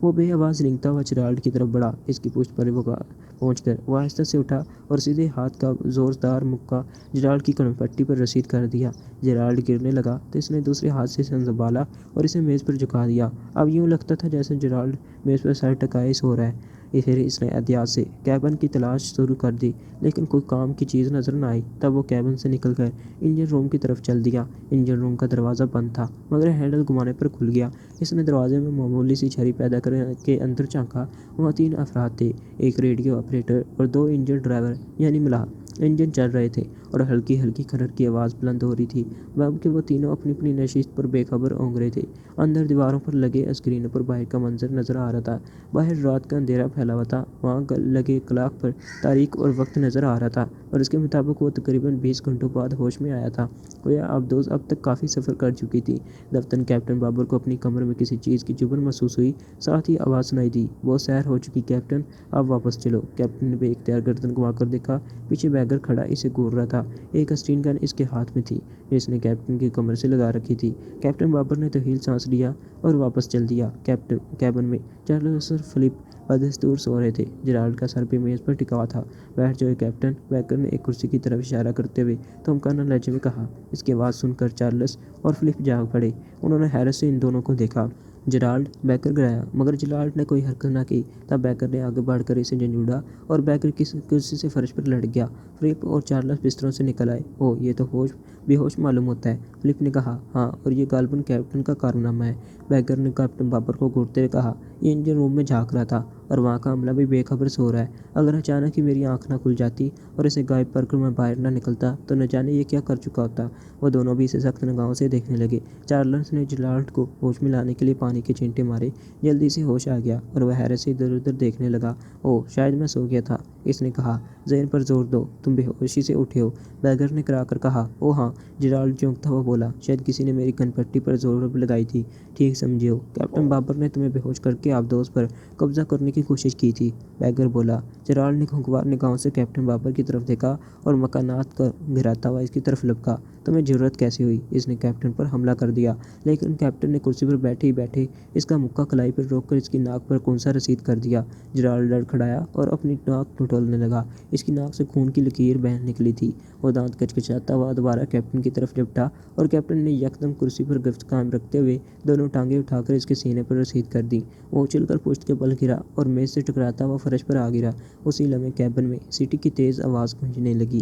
وہ بے آواز رینگتا ہوا جیرالڈ کی طرف بڑھا۔ اس کی پشت پر پہنچ کر وہ آہستہ سے اٹھا اور سیدھے ہاتھ کا زوردار مکہ جیرالڈ کی کمر پٹی پر رسید کر دیا۔ جیرالڈ گرنے لگا تو اس نے دوسرے ہاتھ سے سنبھالا اور اسے میز پر جھکا دیا۔ اب یوں لگتا تھا جیسے جیرالڈ میز پر سر ٹکائے سو رہا ہے۔ پھر اس نے احتیاط سے کیبن کی تلاش شروع کر دی، لیکن کوئی کام کی چیز نظر نہ آئی۔ تب وہ کیبن سے نکل کر انجن روم کی طرف چل دیا۔ انجن روم کا دروازہ بند تھا مگر ہینڈل گھمانے پر کھل گیا۔ اس نے دروازے میں معمولی سی چھری پیدا کر کے اندر جھانکا۔ وہاں 3 افراد تھے، ایک ریڈیو آپریٹر اور 2 انجن ڈرائیور یعنی ملاح۔ انجن چل رہے تھے اور ہلکی ہلکی کھرر کی آواز بلند ہو رہی تھی، جبکہ وہ تینوں اپنی اپنی نشست پر بے خبر اونگ رہے تھے۔ اندر دیواروں پر لگے اسکرینوں پر باہر کا منظر نظر آ رہا تھا۔ باہر رات کا اندھیرا پھیلا ہوا تھا۔ وہاں لگے کلاک پر تاریخ اور وقت نظر آ رہا تھا اور اس کے مطابق وہ تقریباً 20 گھنٹوں بعد ہوش میں آیا تھا۔ گویا آبدوز اب تک کافی سفر کر چکی تھی۔ دفتن کیپٹن بابر کو اپنی کمر میں کسی چیز کی چبھن محسوس ہوئی، ساتھ ہی آواز سنائی دی، بہت سیر ہو چکی کیپٹن، اب واپس چلو۔ کیپٹن نے بے اختیار گردن گھما کر دیکھا۔ پیچھے بیگر کھڑا اسے گھور رہا تھا۔ ایک اسٹین گن اس کے ہاتھ میں تھی جو اس نے کیپٹن کی کمر سے لگا رکھی تھی۔ کیپٹن بابر نے طویل سانس لیا اور واپس چل دیا۔ کیبن میں چارلس اور فلپ بدستور سو رہے تھے۔ جیرالڈ کا سر بھی میز پر ٹکا ہوا تھا۔ بیٹھ جاؤ کیپٹن، بیگر نے ایک کرسی کی طرف اشارہ کرتے ہوئے تھمکانہ لہجے میں کہا۔ اس کی آواز سن کر چارلس اور فلپ جاگ پڑے۔ انہوں نے حیرت سے ان دونوں کو دیکھا۔ جرالڈ، بیکر گرایا مگر جرالڈ نے کوئی حرکت نہ کی۔ تب بیکر نے آگے بڑھ کر اسے جھنجھوڑا اور بیکر کرسی سے فرش پر لڑک گیا۔ فلپ اور چارلس بستروں سے نکل آئے۔ اوہ، یہ تو بے ہوش معلوم ہوتا ہے، فلپ نے کہا۔ ہاں، اور یہ غالباً کیپٹن کا کارنامہ ہے، بیکر نے کیپٹن بابر کو گھورتے ہوئے کہا۔ یہ انجن روم میں جھانک رہا تھا اور وہاں کا عملہ بھی بے خبر سو رہا ہے۔ اگر اچانک ہی میری آنکھ نہ کھل جاتی اور اسے غائب کر میں باہر نہ نکلتا تو نہ جانے یہ کیا کر چکا ہوتا۔ وہ دونوں بھی اسے سخت نگاہوں سے دیکھنے لگے۔ چارلس نے جرالڈ کو ہوش میں لانے کے لیے پانی کے چھینٹے مارے۔ جلدی سے ہوش آ گیا اور وہ حیرت سے ادھر ادھر دیکھنے لگا۔ اوہ، شاید میں سو گیا تھا، اس نے کہا۔ ذہن پر زور دو، تم بے ہوشی سے اٹھے ہو، بیکر نے کرا کر کہا۔ اوہ ہاں، جرالڈ چونکتا ہوا بولا۔ شاید کسی نے میری کن پٹی پر زور لگائی تھی، ٹھیک سمجھے ہو۔ کیپٹن بابر نے تمہیں بے ہوش کر کے آبدوز پر قبضہ کرنے کی کوشش کی تھی، بیکر بولا۔ جرالڈ نے خوگوار نگاہوں سے کیپٹن بابر کی طرف دیکھا اور مکانات کو گھراتا ہوا اس کی طرف لپکا۔ تمہیں جرأت کیسے ہوئی؟ اس نے کیپٹن پر حملہ کر دیا، لیکن کیپٹن نے کرسی پر بیٹھے ہی بیٹھے اس کا مکہ کلائی پر روک کر اس کی ناک پر کونسا رسید کر دیا۔ جرالڈ لڑکھڑایا اور اپنی ناک ٹٹولنے لگا۔ اس کی ناک سے خون کی لکیر بہہ نکلی تھی۔ وہ دانت کچکچاتا ہوا دوبارہ کیپٹن کی طرف لپٹا اور کیپٹن نے یکدم کرسی پر گرفت قائم رکھتے ہوئے دونوں ٹانگیں اٹھا کر اس کے سینے پر رسید کر دیں۔ وہ اچھل کر پشت کے بل گرا اور میز سے ٹکراتا ہوا فرش پر آ گرا۔ اسی لمحے کیبن میں سیٹی کی تیز آواز گونجنے لگی۔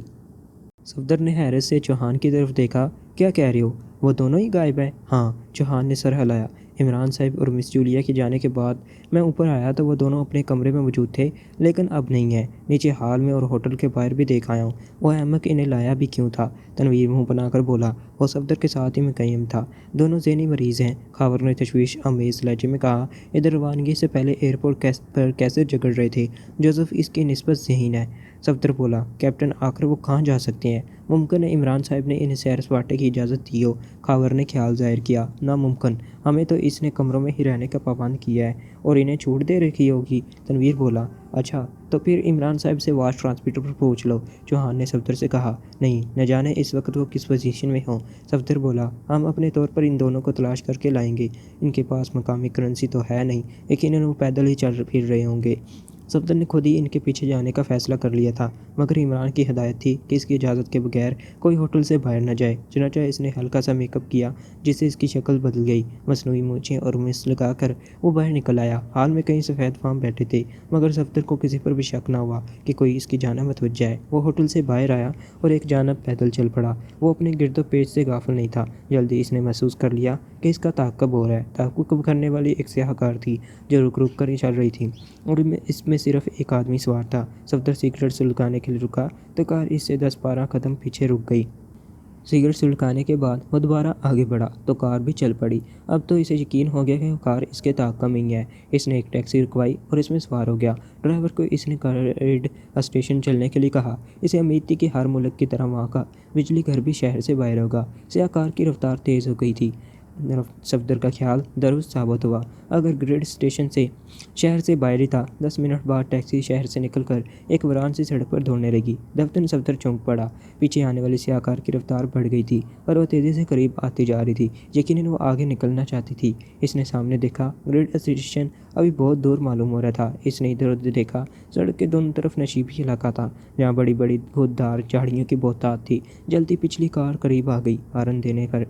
صفدر نے حیرت سے چوہان کی طرف دیکھا۔ کیا کہہ رہے ہو؟ وہ دونوں ہی غائب ہیں؟ ہاں، چوہان نے سر ہلایا۔ عمران صاحب اور مس جولیا کے جانے کے بعد میں اوپر آیا تو وہ دونوں اپنے کمرے میں موجود تھے، لیکن اب نہیں ہیں۔ نیچے ہال میں اور ہوٹل کے باہر بھی دیکھ آیا ہوں۔ وہ احمق انہیں لایا بھی کیوں تھا؟ تنویر منہ بنا کر بولا۔ وہ صفدر کے ساتھ ہی مقیم تھا۔ دونوں ذہنی مریض ہیں، خاور نے تشویش آمیز لہجے میں کہا۔ ادھر روانگی سے پہلے ایئرپورٹ پر کیسے جگڑ رہے تھے؟ جوزف اس کی نسبت ذہین ہے، صفدر بولا۔ کیپٹن، آخر وہ کہاں جا سکتے ہیں؟ ممکن ہے عمران صاحب نے انہیں سیر سپاٹے کی اجازت دی ہو، خاور نے خیال ظاہر کیا۔ ناممکن، ہمیں تو اس نے کمروں میں ہی رہنے کا پابند کیا ہے اور انہیں چھوٹ دے رکھی ہوگی، تنویر بولا۔ اچھا، تو پھر عمران صاحب سے واش ٹرانسمیٹر پر پوچھ لو، چوہان نے صفدر سے کہا۔ نہیں، نہ جانے اس وقت وہ کس پوزیشن میں ہوں، صفدر بولا۔ ہم اپنے طور پر ان دونوں کو تلاش کر کے لائیں گے۔ ان کے پاس مقامی کرنسی تو ہے نہیں، یقیناً وہ پیدل ہی چل پھر رہے ہوں گے۔ صفدر نے خود ہی ان کے پیچھے جانے کا فیصلہ کر لیا تھا، مگر عمران کی ہدایت تھی کہ اس کی اجازت کے بغیر کوئی ہوٹل سے باہر نہ جائے۔ چنانچہ اس نے ہلکا سا میک اپ کیا جس سے اس کی شکل بدل گئی۔ مصنوعی مونچھیں اور مس لگا کر وہ باہر نکل آیا۔ حال میں کئی سفید فام بیٹھے تھے، مگر صفدر کو کسی پر بھی شک نہ ہوا کہ کوئی اس کی جانب متوجہ ہے۔ وہ ہوٹل سے باہر آیا اور ایک جانب پیدل چل پڑا۔ وہ اپنے گرد و پیش سے غافل نہیں تھا۔ جلدی اس نے محسوس کر لیا کہ اس کا تعاقب ہو رہا ہے۔ تعاقب کرنے والی ایک سیاہ کار تھی جو رک رک کر چل رہی تھی اور اس میں صرف ایک آدمی سوار تھا۔ صفدر سگریٹ سلگانے کے لیے رکا تو کار اس سے 10-12 قدم پیچھے رک گئی۔ سگریٹ سلگانے کے بعد وہ دوبارہ آگے بڑھا تو کار بھی چل پڑی۔ اب تو اسے یقین ہو گیا کہ وہ کار اس کے تعاقب میں ہی ہے۔ اس نے ایک ٹیکسی رکوائی اور اس میں سوار ہو گیا۔ ڈرائیور کو اس نے کارڈ اسٹیشن چلنے کے لیے کہا۔ اسے امید تھی کہ ہر ملک کی طرح وہاں کا بجلی گھر بھی شہر سے باہر ہوگا۔ سیاہ کار کی رفتار تیز ہو گئی تھی۔ صفدر کا خیال درست ثابت ہوا۔ اگر گریڈ اسٹیشن سے شہر سے باہر ہی تھا، 10 منٹ بعد ٹیکسی شہر سے نکل کر ایک ویران سی سڑک پر دوڑنے لگی۔ دفتر صفدر چونک پڑا۔ پیچھے آنے والی سیاہ کار کی رفتار بڑھ گئی تھی اور وہ تیزی سے قریب آتی جا رہی تھی۔ یقیناً وہ آگے نکلنا چاہتی تھی۔ اس نے سامنے دیکھا، گریڈ اسٹیشن ابھی بہت دور معلوم ہو رہا تھا۔ اس نے ادھر ادھر دیکھا۔ سڑک کے دونوں طرف نشیبی علاقہ تھا جہاں بڑی بڑی گھودار جھاڑیوں کی بہتات تھی۔ جلدی پچھلی کار قریب آ گئی۔ ہارن دینے پر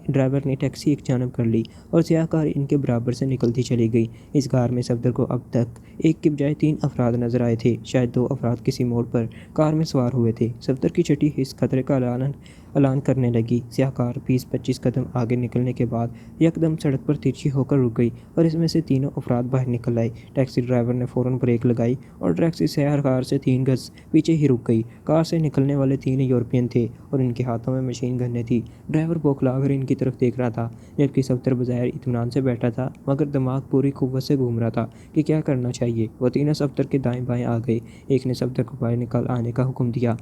ڈرائیور نے ٹیکسی ایک جانب کر لی اور سیاہ کار ان کے برابر سے نکلتی چلی گئی۔ اس کار میں صفدر کو اب تک ایک کے بجائے 3 افراد نظر آئے تھے، شاید 2 افراد کسی موڑ پر کار میں سوار ہوئے تھے۔ صفدر کی چھٹی حس خطرے کا اعلان کرنے لگی۔ سیاہ کار 20-25 قدم آگے نکلنے کے بعد یکدم سڑک پر ترچھی ہو کر رک گئی اور اس میں سے 3 افراد باہر نکل آئے۔ ٹیکسی ڈرائیور نے فوراً بریک لگائی اور ٹیکسی سیاہ کار سے 3 گز پیچھے ہی رک گئی۔ کار سے نکلنے والے 3 یورپین تھے اور ان کے ہاتھوں میں مشین گنیں تھیں۔ ڈرائیور بوکھلا کر ان کی طرف دیکھ رہا تھا، جبکہ صفدر بظاہر اطمینان سے بیٹھا تھا، مگر دماغ پوری قوت سے گھوم رہا تھا کہ کیا کرنا چاہیے۔ وہ تینوں صفدر کے دائیں بائیں آ گئے۔ ایک نے صفدر کو باہر نکل آنے کا حکم دیا۔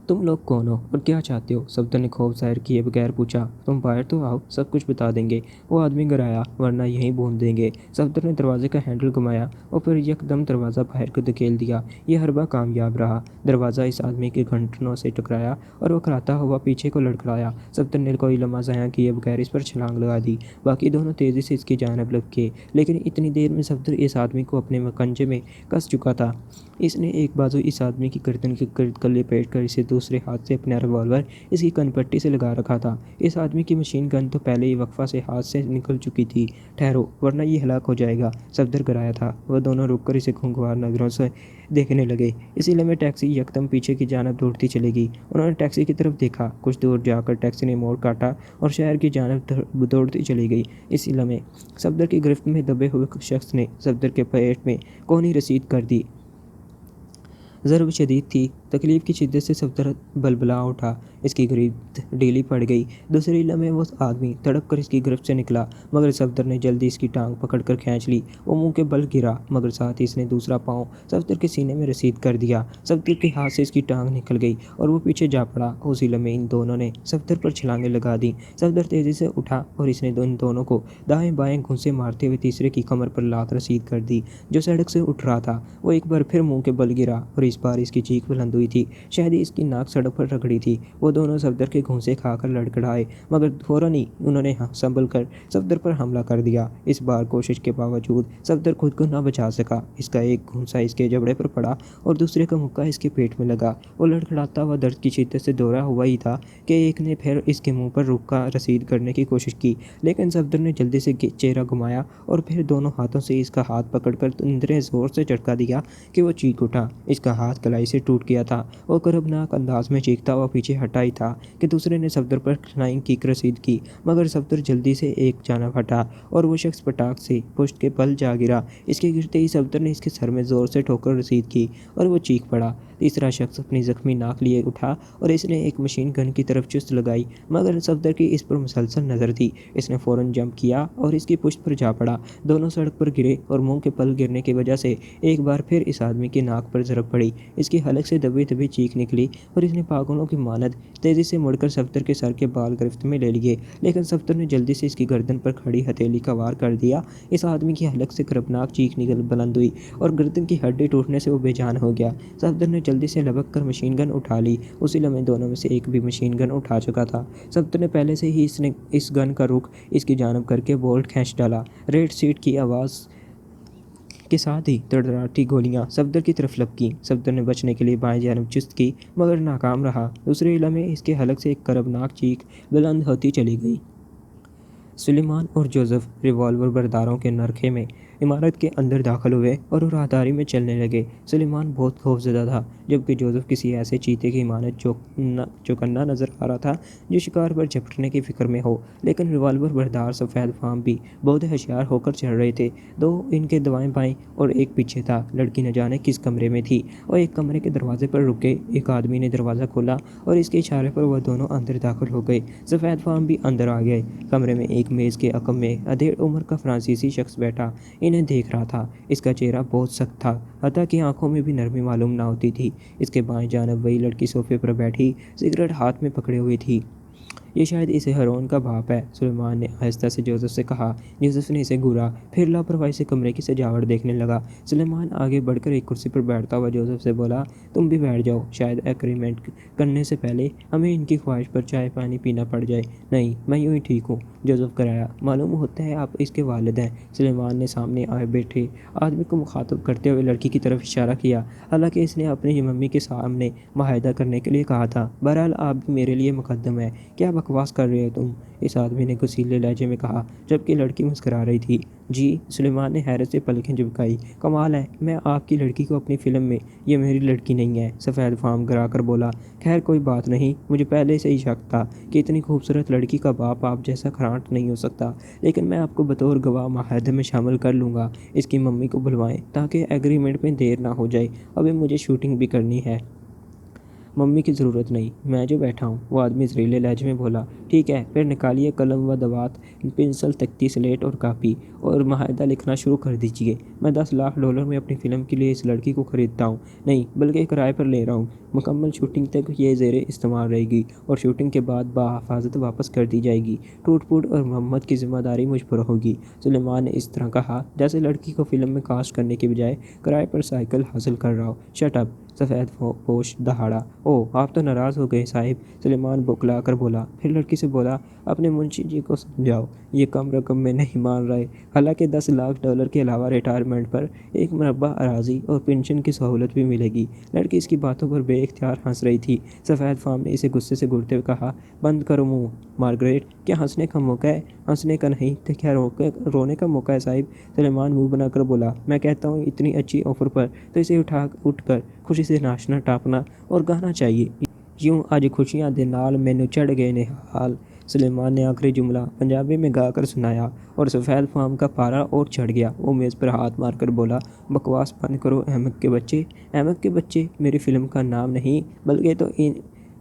تم لوگ کون ہو اور کیا چاہتے ہو؟ صفدر نے خوف ظاہر کیے بغیر پوچھا۔ تم باہر تو آؤ، سب کچھ بتا دیں گے۔ وہ آدمی گرایا، ورنہ یہیں بھون دیں گے۔ صفدر نے دروازے کا ہینڈل گھمایا اور پھر یکدم دروازہ باہر کو دھکیل دیا۔ یہ حربہ کامیاب رہا۔ دروازہ اس آدمی کے گھٹنوں سے ٹکرایا اور وہ کراتا ہوا پیچھے کو لڑکھڑایا۔ صفدر نے کوئی لمحہ ضائع کیے بغیر اس پر چھلانگ لگا دی۔ باقی دونوں تیزی سے اس کی جانب لپکے، لیکن اتنی دیر میں صفدر اس آدمی کو اپنے مکنجے میں کس چکا تھا۔ اس نے ایک بازو اس آدمی کی گردن کے گرد لپیٹ کر اسے دوسرے ہاتھ سے اپنا ریوالور اس کی کن پٹی سے لگا رکھا تھا۔ اس آدمی کی مشین گن تو پہلے ہی وقفہ سے ہاتھ سے نکل چکی تھی۔ ٹھہرو ورنہ یہ ہلاک ہو جائے گا، صفدر گرایا تھا۔ وہ دونوں رک کر اسے خونگوار نظروں سے دیکھنے لگے۔ اسی لمحے ٹیکسی یکدم پیچھے کی جانب دوڑتی چلی گئی۔ انہوں نے ٹیکسی کی طرف دیکھا۔ کچھ دور جا کر ٹیکسی نے موڑ کاٹا اور شہر کی جانب دوڑتی چلی گئی۔ اسی لمحے صفدر کی گرفت میں دبے ہوئے شخص نے صفدر کے پیٹ میں کونی رسید کر دی۔ ضرب شدید تھی۔ تکلیف کی شدت سے صفدر بلبلا اٹھا۔ اس کی گرفت ڈھیلی پڑ گئی۔ دوسرے لمحے وہ آدمی تڑپ کر اس کی گرفت سے نکلا، مگر صفدر نے جلدی اس کی ٹانگ پکڑ کر کھینچ لی۔ وہ منہ کے بل گرا، مگر ساتھ ہی اس نے دوسرا پاؤں صفدر کے سینے میں رسید کر دیا۔ صفدر کے ہاتھ سے اس کی ٹانگ نکل گئی اور وہ پیچھے جا پڑا۔ اسی لمحے ان دونوں نے صفدر پر چھلانگیں لگا دیں۔ صفدر تیزی سے اٹھا اور اس نے ان دونوں کو دائیں بائیں گھونسے مارتے ہوئے تیسرے کی کمر پر لات رسید کر دی، جو سڑک سے اٹھ رہا تھا۔ وہ ایک بار پھر منہ کے بل گرا اور اس بار اس کی چیخ بلند ہوئی تھی، شاید ہی اس کی ناک سڑک پر رگڑی تھی۔ وہ دونوں صفدر کے گھونسے کھا کر لڑکھڑائے، مگر فوراً ہی انہوں نے سنبھل کر صفدر پر حملہ کر دیا۔ اس بار کوشش کے باوجود صفدر خود کو نہ بچا سکا۔ اس کا ایک گھونسا اس کے جبڑے پر پڑا اور دوسرے کا مکہ اس کے پیٹ میں لگا۔ وہ لڑکھڑاتا ہوا درد کی شدت سے دورا ہوا ہی تھا کہ ایک نے پھر اس کے منہ پر رکا رسید کرنے کی کوشش کی، لیکن صفدر نے جلدی سے چہرہ گھمایا اور پھر دونوں ہاتھوں سے اس کا ہاتھ پکڑ کر اتنے زور سے جھٹکا دیا کہ وہ چیخ اٹھا۔ اس کا ہاتھ کلائی سے ٹوٹ گیا تھا۔ وہ کربناک انداز میں چیختا ہوا پیچھے ہٹا ہی تھا کہ دوسرے نے صفدر پر فلائنگ کک رسید کی، مگر صفدر جلدی سے ایک جانب ہٹا اور وہ شخص پٹاخ سے پشت کے بل جا گرا۔ اس کے گرتے ہی صفدر نے اس کے سر میں زور سے ٹھوکر رسید کی اور وہ چیخ پڑا۔ تیسرا شخص اپنی زخمی ناک لیے اٹھا اور اس نے ایک مشین گن کی طرف چست لگائی، مگر صفدر کی اس پر مسلسل نظر تھی۔ اس نے فوراً جمپ کیا اور اس کی پشت پر جا پڑا۔ دونوں سڑک پر گرے اور منہ کے بل گرنے کی وجہ سے ایک بار پھر اس آدمی کی ناک پر ضرب پڑی۔ اس کی حلق سے دبی دبی چیخ نکلی اور اس نے پاگلوں کی مانند تیزی سے مڑ کر صفدر کے سر کے بال گرفت میں لے لیے، لیکن صفدر نے جلدی سے اس کی گردن پر کھڑی ہتھیلی کا وار کر دیا۔ اس آدمی کی حلق سے کربناک چیخ بلند ہوئی اور گردن کی ہڈی ٹوٹنے سے وہ بے جان ہو گیا۔ صفدر نے جلدی سے لبک کر مشین گن اٹھا لی۔ اسی لمحے دونوں میں سے ایک بھی مشین گن اٹھا چکا تھا۔ صفدر نے پہلے سے ہی اس گن کا رخ اس کی جانب کر کے بولٹ کھینچ ڈالا۔ ریڈ سیٹ کی آواز کے ساتھ ہی تڑتڑاتی گولیاں صفدر کی طرف لپکیں۔ صفدر نے بچنے کے لیے بائیں جانب چست کی، مگر ناکام رہا۔ دوسرے لمحے اس کے حلق سے ایک کربناک چیخ بلند ہوتی چلی گئی۔ سلیمان اور جوزف ریوالور برداروں کے نرخے میں عمارت کے اندر داخل ہوئے اور راہداری میں چلنے لگے۔ سلیمان بہت خوفزدہ تھا، جبکہ جوزف کسی ایسے چیتے کی مانند چوکنا نظر آ رہا تھا جو شکار پر جھپٹنے کی فکر میں ہو، لیکن ریوالور بردار سفید فام بھی بہت ہوشیار ہو کر چل رہے تھے۔ دو ان کے دائیں بائیں اور ایک پیچھے تھا۔ لڑکی نہ جانے کس کمرے میں تھی۔ وہ ایک کمرے کے دروازے پر رکے۔ ایک آدمی نے دروازہ کھولا اور اس کے اشارے پر وہ دونوں اندر داخل ہو گئے۔ سفید فام بھی اندر آ گئے۔ کمرے میں ایک میز کے عقب میں ادھیڑ عمر کا فرانسیسی شخص بیٹھا انہیں دیکھ رہا تھا۔ اس کا چہرہ بہت سخت تھا، حتیٰ کہ آنکھوں میں بھی نرمی معلوم نہ ہوتی تھی۔ اس کے بائیں جانب وہی لڑکی صوفے پر بیٹھی سگریٹ ہاتھ میں پکڑے ہوئی تھی۔ یہ شاید اس ہیرون کا باپ ہے، سلیمان نے آہستہ سے جوزف سے کہا۔ جوزف نے اسے گھورا، پھر لاپرواہی سے کمرے کی سجاوٹ دیکھنے لگا۔ سلیمان آگے بڑھ کر ایک کرسی پر بیٹھتا ہوا جوزف سے بولا، تم بھی بیٹھ جاؤ، شاید ایگریمنٹ کرنے سے پہلے ہمیں ان کی خواہش پر چائے پانی پینا پڑ جائے۔ نہیں، میں یوں ہی ٹھیک ہوں، جوزف کرایا۔ معلوم ہوتا ہے آپ اس کے والد ہیں۔ سلیمان نے سامنے آئے بیٹھے آدمی کو مخاطب کرتے ہوئے لڑکی کی طرف اشارہ کیا، حالانکہ اس نے اپنی ممی کے سامنے معاہدہ کرنے کے لیے کہا تھا۔ بہرحال آپ بھی میرے لیے مقدم ہیں۔ کیا بکواس کر رہے ہو تم؟ اس آدمی نے غصیلے لہجے میں کہا، جبکہ لڑکی مسکرا رہی تھی۔ جی، سلیمان نے حیرت سے پلکیں جھپکائی، کمال ہے، میں آپ کی لڑکی کو اپنی فلم میں، یہ میری لڑکی نہیں ہے، سفید فام گرا کر بولا۔ خیر کوئی بات نہیں، مجھے پہلے سے ہی شک تھا کہ اتنی خوبصورت لڑکی کا باپ آپ جیسا کھرانٹ نہیں ہو سکتا، لیکن میں آپ کو بطور گواہ معاہدے میں شامل کر لوں گا۔ اس کی ممی کو بلوائیں تاکہ ایگریمنٹ میں دیر نہ ہو جائے، ابھی مجھے شوٹنگ بھی کرنی ہے۔ ممی کی ضرورت نہیں، میں جو بیٹھا ہوں، وہ آدمی زہریلے لہجے میں بولا۔ ٹھیک ہے، پھر نکالیے قلم و دوات، پنسل تختی سلیٹ اور کاپی، اور معاہدہ لکھنا شروع کر دیجیے۔ میں $10 لاکھ میں اپنی فلم کے لیے اس لڑکی کو خریدتا ہوں، نہیں بلکہ کرائے پر لے رہا ہوں۔ مکمل شوٹنگ تک یہ زیر استعمال رہے گی اور شوٹنگ کے بعد بحفاظت واپس کر دی جائے گی۔ ٹوٹ پھوٹ اور مرمت کی ذمہ داری مجھ پر ہوگی۔ سلیمان نے اس طرح کہا جیسے لڑکی کو فلم میں کاسٹ کرنے کی بجائے کرائے پر سائیکل حاصل کر رہا ہو۔ شٹ اپ، سفید پوش دہاڑا۔ اوہ، آپ تو ناراض ہو گئے صاحب، سلیمان بوکلا کر بولا۔ پھر لڑکی سے بولا، اپنے منشی جی کو سمجھاؤ، یہ کم رقم میں نہیں مان رہے۔ حالانکہ $10 لاکھ کے علاوہ ریٹائرمنٹ پر 1 مربع اراضی اور پینشن کی سہولت بھی ملے گی۔ لڑکی اس کی باتوں پر بے اختیار ہنس رہی تھی۔ سفید فام نے اسے غصے سے گھورتے ہوئے کہا، بند کرو منہ مارگریٹ، کیا ہنسنے کا موقع ہے؟ ہنسنے کا نہیں تو کیا رونے کا موقع ہے صاحب؟ سلیمان منہ بنا کر بولا، میں کہتا ہوں اتنی اچھی آفر پر تو اسے اٹھ کر خوشی سے ناچنا ٹاپنا اور گانا چاہیے۔ یوں آج خوشیاں دے نال مینوں چڑھ گئے نے حال۔ سلیمان نے آخری جملہ پنجابی میں گا کر سنایا اور سفید فام کا پارا اور چڑھ گیا۔ وہ میز پر ہاتھ مار کر بولا، بکواس بند کرو احمق کے بچے۔ احمق کے بچے میری فلم کا نام نہیں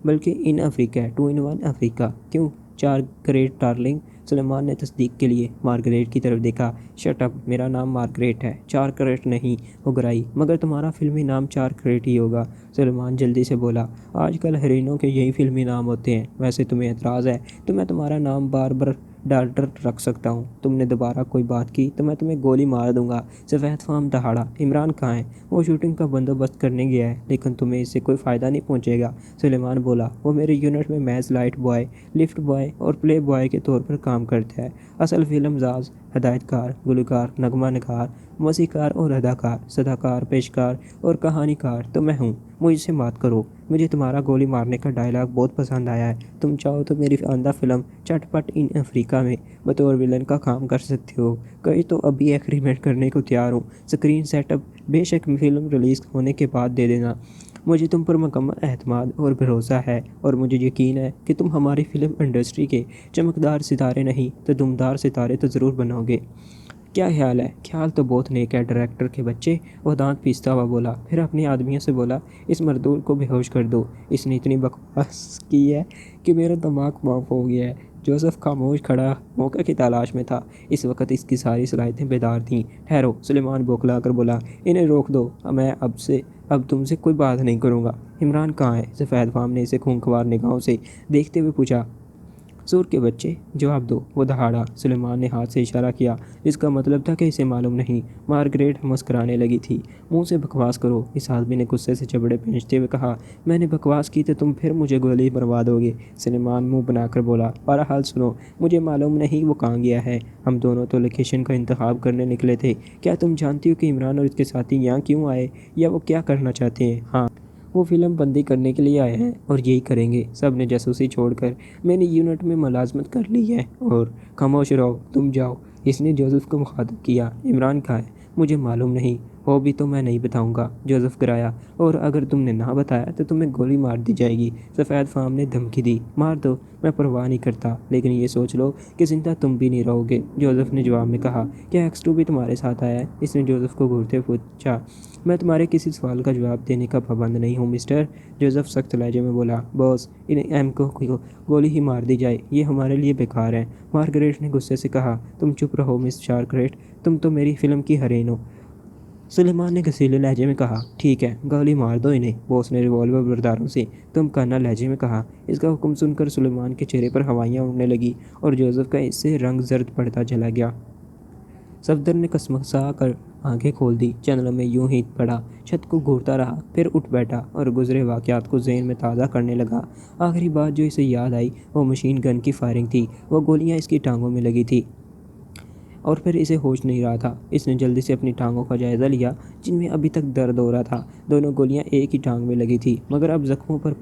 بلکہ ان افریقہ 2 in 1 افریقہ۔ کیوں 4 کریٹ ڈارلنگ؟ سلیمان نے تصدیق کے لیے مارگریٹ کی طرف دیکھا۔ شٹ اپ، میرا نام مارگریٹ ہے، 4 کریٹ نہیں۔ وہ گرائی، مگر تمہارا فلمی نام 4 کریٹ ہی ہوگا۔ سلیمان جلدی سے بولا، آج کل ہیروئنوں کے یہی فلمی نام ہوتے ہیں۔ ویسے تمہیں اعتراض ہے تو میں تمہارا نام باربر ڈالٹر رکھ سکتا ہوں۔ تم نے دوبارہ کوئی بات کی تو میں تمہیں گولی مار دوں گا۔ سفید فام دہاڑا، عمران کہاں ہے؟ وہ شوٹنگ کا بندوبست کرنے گیا ہے، لیکن تمہیں اس سے کوئی فائدہ نہیں پہنچے گا۔ سلیمان بولا، وہ میرے یونٹ میں محض لائٹ بوائے، لفٹ بوائے اور پلے بوائے کے طور پر کام کرتا ہے۔ اصل فلم ساز، ہدایت کار، گلوکار، نغمہ نگار، موسیقار اور اداکار، صداکار، پیشکار اور کہانی کار تو میں ہوں۔ مجھ سے بات کرو۔ مجھے تمہارا گولی مارنے کا ڈائلاگ بہت پسند آیا ہے۔ تم چاہو تو میری آئندہ فلم چٹ پٹ ان افریقہ میں بطور ویلن کا کام کر سکتے ہو۔ کہیں تو ابھی ایگریمنٹ کرنے کو تیار ہوں۔ اسکرین سیٹ اپ بے شک فلم ریلیز ہونے کے بعد دے دینا۔ مجھے تم پر مکمل اعتماد اور بھروسہ ہے اور مجھے یقین ہے کہ تم ہماری فلم انڈسٹری کے چمکدار ستارے نہیں تو دمدار ستارے تو ضرور بنو گے۔ کیا خیال ہے؟ خیال تو بہت نیک ہے ڈائریکٹر کے بچے، وہ دانت پیستا ہوا بولا۔ پھر اپنے آدمیوں سے بولا، اس مردود کو بے ہوش کر دو، اس نے اتنی بکواس کی ہے کہ میرا دماغ معاف ہو گیا ہے۔ جوزف خاموش کھڑا موقع کی تلاش میں تھا۔ اس وقت اس کی ساری صلاحیتیں بیدار تھیں۔ ٹھہرو، سلیمان بوکھلا کر بولا، انہیں روک دو، میں اب تم سے کوئی بات نہیں کروں گا۔ عمران کہاں ہے؟ سفید فام نے اسے خونخوار نگاہوں سے دیکھتے ہوئے پوچھا۔ سور کے بچے، جواب دو، وہ دہاڑا۔ سلیمان نے ہاتھ سے اشارہ کیا، جس کا مطلب تھا کہ اسے معلوم نہیں۔ مارگریٹ مسکرانے لگی تھی۔ منہ سے بکواس کرو، اس آدمی نے غصے سے جبڑے پھینچتے ہوئے کہا۔ میں نے بکواس کی تو تم پھر مجھے گولی مروا دو گے۔ سلیمان منہ بنا کر بولا، بہرحال سنو، مجھے معلوم نہیں وہ کہاں گیا ہے۔ ہم دونوں تو لوکیشن کا انتخاب کرنے نکلے تھے۔ کیا تم جانتی ہو کہ عمران اور اس کے ساتھی یہاں کیوں آئے یا وہ کیا کرنا چاہتے ہیں؟ ہاں، وہ فلم بندی کرنے کے لیے آئے ہیں اور یہی کریں گے۔ سب نے جاسوسی چھوڑ کر میری یونٹ میں ملازمت کر لی ہے اور خاموش رہو، تم جاؤ۔ اس نے جوزف کو مخاطب کیا۔ عمران کہاں ہے؟ مجھے معلوم نہیں، ہو بھی تو میں نہیں بتاؤں گا۔ جوزف گرایا، اور اگر تم نے نہ بتایا تو تمہیں گولی مار دی جائے گی۔ سفید فام نے دھمکی دی، مار دو، میں پرواہ نہیں کرتا، لیکن یہ سوچ لو کہ زندہ تم بھی نہیں رہو گے۔ جوزف نے جواب میں کہا، کیا X2 بھی تمہارے ساتھ آیا ہے؟ اس نے جوزف کو گھورتے ہوئے پوچھا۔ میں تمہارے کسی سوال کا جواب دینے کا پابند نہیں ہوں مسٹر۔ جوزف سخت لہجے میں بولا، باس، ان احمقوں کو گولی ہی مار دی جائے، یہ ہمارے لیے بیکار ہے۔ مارگریٹ نے غصے سے کہا، تم چپ رہو مس شارکریٹ، تم تو میری فلم کی ہیروئن ہو۔ سلیمان نے غصیلے لہجے میں کہا، ٹھیک ہے، گولی مار دو انہیں۔ باس نے ریوالور برداروں سے تمکانہ لہجے میں کہا۔ اس کا حکم سن کر سلیمان کے چہرے پر ہوائیاں اڑنے لگیں اور جوزف کا اس سے رنگ زرد پڑتا چلا گیا۔ صفدر نے کسمسا کر آنکھیں کھول دی، چند لمحے یوں ہی پڑا، چھت کو گھورتا رہا، پھر اٹھ بیٹھا اور گزرے واقعات کو ذہن میں تازہ کرنے لگا۔ آخری بات جو اسے یاد آئی وہ مشین گن کی فائرنگ تھی۔ وہ گولیاں اس کی ٹانگوں میں لگی تھیں اور پھر اسے ہوش نہیں رہا تھا۔ اس نے جلدی سے اپنی ٹانگوں کا جائزہ لیا جن میں ابھی تک درد ہو رہا تھا۔ دونوں گولیاں ایک ہی ٹانگ میں لگی تھیں، مگر اب زخموں پر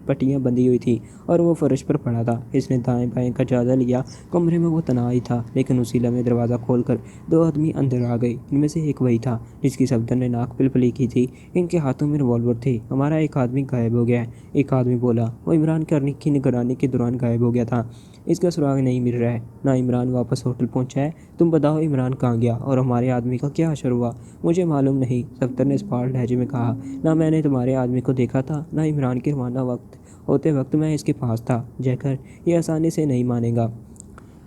پٹیاں بندھی ہوئی تھیں اور وہ فرش پر پڑا تھا۔ اس نے دائیں بائیں کا جائزہ لیا، کمرے میں وہ تنہائی تھا، لیکن اسی لمحے دروازہ کھول کر 2 آدمی اندر آ گئے۔ ان میں سے ایک وہی تھا جس کی صفدر نے ناک پلی کی تھی۔ ان کے ہاتھوں میں ریوالور تھے۔ ہمارا ایک آدمی غائب ہو گیا ہے، ایک آدمی بولا۔ وہ عمران کی نگرانی کے دوران غائب ہو گیا تھا، اس کا سراغ نہیں مل رہا ہے۔ نہ عمران واپس ہوٹل پہنچا ہے۔ تم بتاؤ عمران کہاں گیا اور ہمارے آدمی کا کیا حشر ہوا؟ مجھے معلوم نہیں، صفدر نے اسپاٹ لہجے میں کہا۔ نہ میں نے تمہارے آدمی کو دیکھا تھا، نہ عمران کے روانہ ہوتے وقت میں اس کے پاس تھا۔ جیکر یہ آسانی سے نہیں مانے گا۔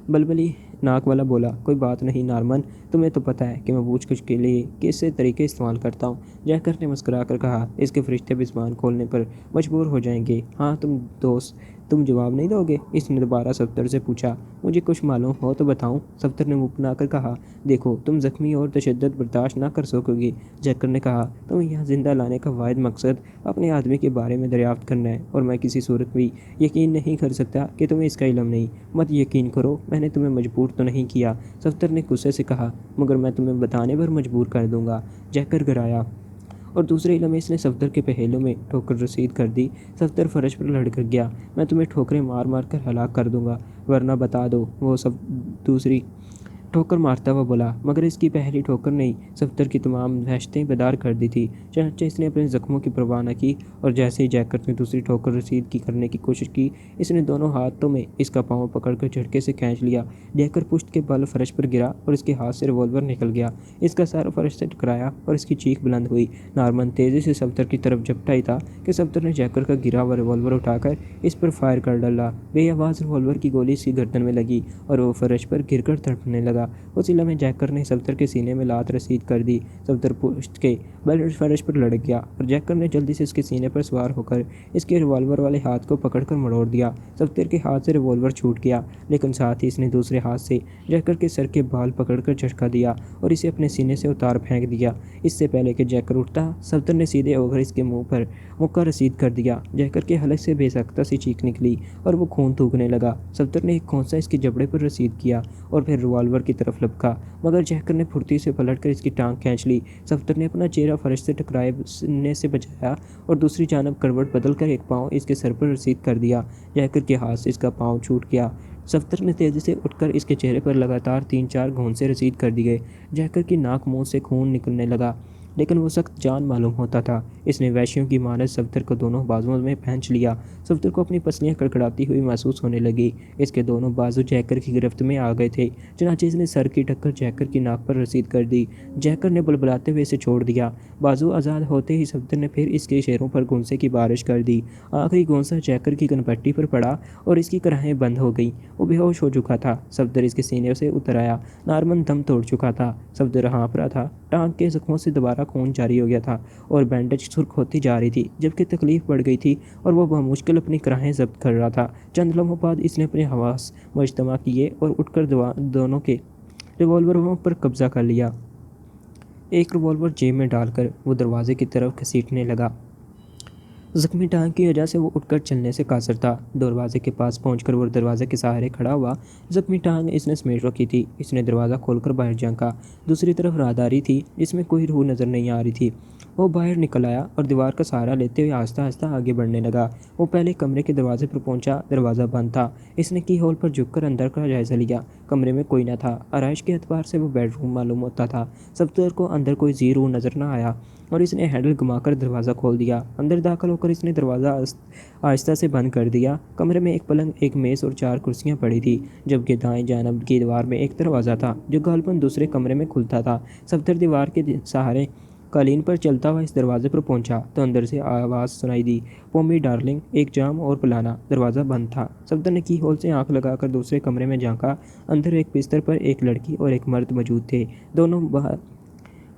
بلبلی ناک والا بولا، کوئی بات نہیں نارمن، تمہیں تو پتہ ہے کہ میں پوچھ گچھ کے لیے کس سے طریقے استعمال کرتا ہوں۔ جیکر نے مسکرا کر کہا، اس کے فرشتے بھی زبان کھولنے پر مجبور ہو جائیں گے۔ ہاں تم تم جواب نہیں دو گے؟ اس نے دوبارہ صفدر سے پوچھا۔ مجھے کچھ معلوم ہو تو بتاؤں، صفدر نے منہ بنا کر کہا۔ دیکھو، تم زخمی اور تشدد برداشت نہ کر سکو گی، جیکر نے کہا۔ تمہیں یہاں زندہ لانے کا واحد مقصد اپنے آدمی کے بارے میں دریافت کرنا ہے، اور میں کسی صورت بھی یقین نہیں کر سکتا کہ تمہیں اس کا علم نہیں۔ مت یقین کرو، میں نے تمہیں مجبور تو نہیں کیا، صفدر نے غصے سے کہا۔ مگر میں تمہیں بتانے پر مجبور کر دوں گا، جیکر گرایا، اور دوسرے لمحے اس نے صفدر کے پہلو میں ٹھوکر رسید کر دی۔ صفدر فرش پر لڑکھ گیا۔ میں تمہیں ٹھوکریں مار مار کر ہلاک کر دوں گا، ورنہ بتا دو، وہ سب دوسری ٹھوکر مارتا ہوا بولا۔ مگر اس کی پہلی ٹھوکر نے صفدر کی تمام وحشتیں بیدار کر دی تھی۔ چنانچہ اس نے اپنے زخموں کی پرواہ نہ کی، اور جیسے ہی جیکر نے دوسری ٹھوکر رسید کی کرنے کی کوشش کی، اس نے دونوں ہاتھوں میں اس کا پاؤں پکڑ کر جھٹکے سے کھینچ لیا۔ جیکر پشت کے بل فرش پر گرا اور اس کے ہاتھ سے ریوالور نکل گیا۔ اس کا سر فرش سے ٹکرایا اور اس کی چیخ بلند ہوئی۔ نارمن تیزی سے صفدر کی طرف جھپٹا ہی تھا کہ صفدر نے جیکر کا گرا ہوا ریوالور اٹھا کر اس پر فائر کر ڈالا۔ بے آواز ریوالور کی گولی اس کی گردن میں لگی اور وہ فرش پر گر کر تڑپنے لگا۔ اسی لمحے جیکر نے صفدر کے سینے میں لات رسید کر دی۔ صفدر پشت کے بل فرش پر لڑک گیا اور جیکر نے جلدی سے اس کے سینے پر سوار ہو کر اس کے ریوالور والے ہاتھ کو پکڑ کر مروڑ دیا۔ صفدر کے ہاتھ سے ریوالور چھوٹ گیا، لیکن ساتھ ہی اس نے دوسرے ہاتھ سے جیکر کے سر کے بال پکڑ کر جھٹکا دیا اور اسے اپنے سینے سے اتار پھینک دیا۔ اس سے پہلے کہ جیکر اٹھتا، صفدر نے سیدھے ہو کر اس کے منہ پر مکہ رسید کر دیا۔ جیکر کے حلق سے بے ساختہ سی چیخ نکلی اور وہ خون تھوکنے لگا۔ صفدر نے ایک کھونسا اس کے جبڑے پر رسید کیا اور پھر ریوالور کی طرف لپکا، مگر جیکر نے پھرتی سے پلٹ کر اس کی ٹانگ کھینچ لی۔ صفدر نے اپنا چہرہ فرش سے ٹکرانے سے بچایا اور دوسری جانب کروٹ بدل کر ایک پاؤں اس کے سر پر رسید کر دیا۔ جیکر کے ہاتھ سے اس کا پاؤں چھوٹ گیا۔ صفدر نے تیزی سے اٹھ کر اس کے چہرے پر لگاتار 3-4 گھونسے رسید کر دیے۔ جیکر کی ناک منہ سے خون نکلنے لگا، لیکن وہ سخت جان معلوم ہوتا تھا۔ اس نے وحشیوں کی مانند صفدر کو دونوں بازوؤں میں پھینچ لیا۔ صفدر کو اپنی پسلیاں کڑکڑاتی ہوئی محسوس ہونے لگی۔ اس کے دونوں بازو جیکر کی گرفت میں آ گئے تھے، چنانچہ اس نے سر کی ٹکر جیکر کی ناک پر رسید کر دی۔ جیکر نے بلبلاتے ہوئے اسے چھوڑ دیا۔ بازو آزاد ہوتے ہی صفدر نے پھر اس کے شیروں پر گھونسے کی بارش کر دی۔ آخری گھونسا جیکر کی کھنپٹی پر پڑا اور اس کی کراہیں بند ہو گئیں۔ وہ بے ہوش ہو چکا تھا۔ صفدر اس کے سینے سے اتر آیا۔ نارمن دم توڑ چکا تھا۔ صفدر ہانپ رہا تھا۔ ٹانگ کے زخموں سے دوبارہ خون جاری ہو گیا تھا اور بینڈیج سرخ ہوتی جا رہی تھی، جبکہ تکلیف بڑھ گئی تھی اور وہ بمشکل اپنی کراہیں ضبط کر رہا تھا۔ چند لمحوں بعد اس نے اپنے حواس مجتمع کیے اور اٹھ کر دونوں کے ریوالوروں پر قبضہ کر لیا۔ ایک ریوالور جیب میں ڈال کر وہ دروازے کی طرف گھسیٹنے لگا۔ زخمی ٹانگ کی وجہ سے وہ اٹھ کر چلنے سے قاصر تھا۔ دروازے کے پاس پہنچ کر وہ دروازے کے سہارے کھڑا ہوا۔ زخمی ٹانگ اس نے سمیٹ رکھی تھی۔ اس نے دروازہ کھول کر باہر جھانکا۔ دوسری طرف راہداری تھی جس میں کوئی روح نظر نہیں آ رہی تھی۔ وہ باہر نکل آیا اور دیوار کا سہارا لیتے ہوئے آہستہ آہستہ آگے بڑھنے لگا۔ وہ پہلے کمرے کے دروازے پر پہنچا۔ دروازہ بند تھا۔ اس نے کی ہول پر جھک کر اندر کا جائزہ لیا۔ کمرے میں کوئی نہ تھا۔ آرائش کے اعتبار سے وہ بیڈ روم معلوم ہوتا تھا۔ صفدر کو اندر کوئی ذی روح نظر نہ آیا اور اس نے ہینڈل گھما کر دروازہ کھول دیا۔ اندر داخل ہو کر اس نے دروازہ آہستہ سے بند کر دیا۔ کمرے میں ایک پلنگ، ایک میز اور 4 کرسیاں پڑی تھیں، جبکہ دائیں جانب کی دیوار میں ایک دروازہ تھا جو غالباً دوسرے کمرے میں کھلتا تھا۔ صفدر دیوار کے سہارے قالین پر چلتا ہوا اس دروازے پر پہنچا تو اندر سے آواز سنائی دی، پومی ڈارلنگ، ایک جام اور پلانا۔ دروازہ بند تھا۔ صفدر نے کی ہول سے آنکھ لگا کر دوسرے کمرے میں جھانکا۔ اندر ایک بستر پر ایک لڑکی اور ایک مرد موجود تھے۔ دونوں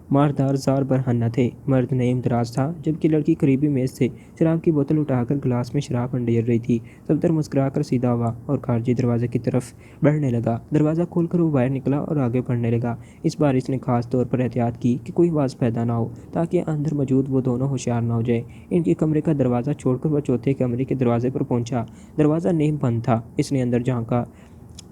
ماردار زار برہنہ تھے۔ مرد نیم دراز تھا، جبکہ لڑکی قریبی میز سے شراب کی بوتل اٹھا کر گلاس میں شراب انڈیر رہی تھی۔ صفدر مسکرا کر سیدھا ہوا اور خارجی دروازے کی طرف بڑھنے لگا۔ دروازہ کھول کر وہ باہر نکلا اور آگے بڑھنے لگا۔ اس بار اس نے خاص طور پر احتیاط کی کہ کوئی آواز پیدا نہ ہو تاکہ اندر موجود وہ دونوں ہوشیار نہ ہو جائیں۔ ان کے کمرے کا دروازہ چھوڑ کر وہ چوتھے کمرے کے دروازے پر پہنچا۔ دروازہ نیم بند تھا۔ اس نے اندر جھانکا،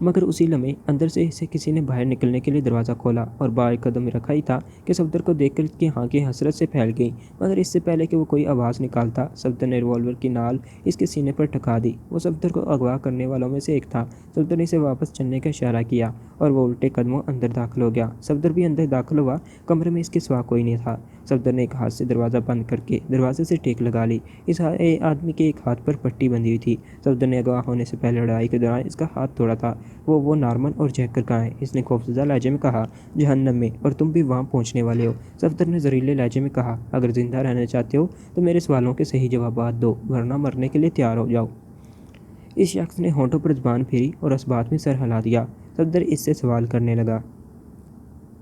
مگر اسی لمحے اندر سے اسے کسی نے باہر نکلنے کے لیے دروازہ کھولا اور باہر قدم رکھا ہی تھا کہ صفدر کو دیکھ کر اس کی آنکھیں حسرت سے پھیل گئیں۔ مگر اس سے پہلے کہ وہ کوئی آواز نکالتا، صفدر نے ریوالور کی نال اس کے سینے پر ٹھکا دی۔ وہ صفدر کو اغوا کرنے والوں میں سے ایک تھا۔ صفدر نے اسے واپس چلنے کا اشارہ کیا اور وہ الٹے قدموں اندر داخل ہو گیا۔ صفدر بھی اندر داخل ہوا۔ کمرے میں اس کے سوا کوئی نہیں تھا۔ صفدر نے ایک ہاتھ سے دروازہ بند کر کے دروازے سے ٹیک لگا لی۔ اس آدمی کے ایک ہاتھ پر پٹی بندھی ہوئی تھی۔ صفدر نے اغوا ہونے سے پہلے لڑائی کے دوران اس کا ہاتھ توڑا تھا۔ وہ نارمن اور جیکر کہاں ہیں؟ اس نے خوفزدہ لہجے میں کہا۔ جہنم میں، اور تم بھی وہاں پہنچنے والے ہو، صفدر نے زہریلے لہجے میں کہا۔ اگر زندہ رہنا چاہتے ہو تو میرے سوالوں کے صحیح جوابات دو، ورنہ مرنے کے لیے تیار ہو جاؤ۔ اس شخص نے ہونٹوں پر زبان پھیری اور اس بات میں سر ہلا دیا۔ صفدر اس سے سوال کرنے لگا۔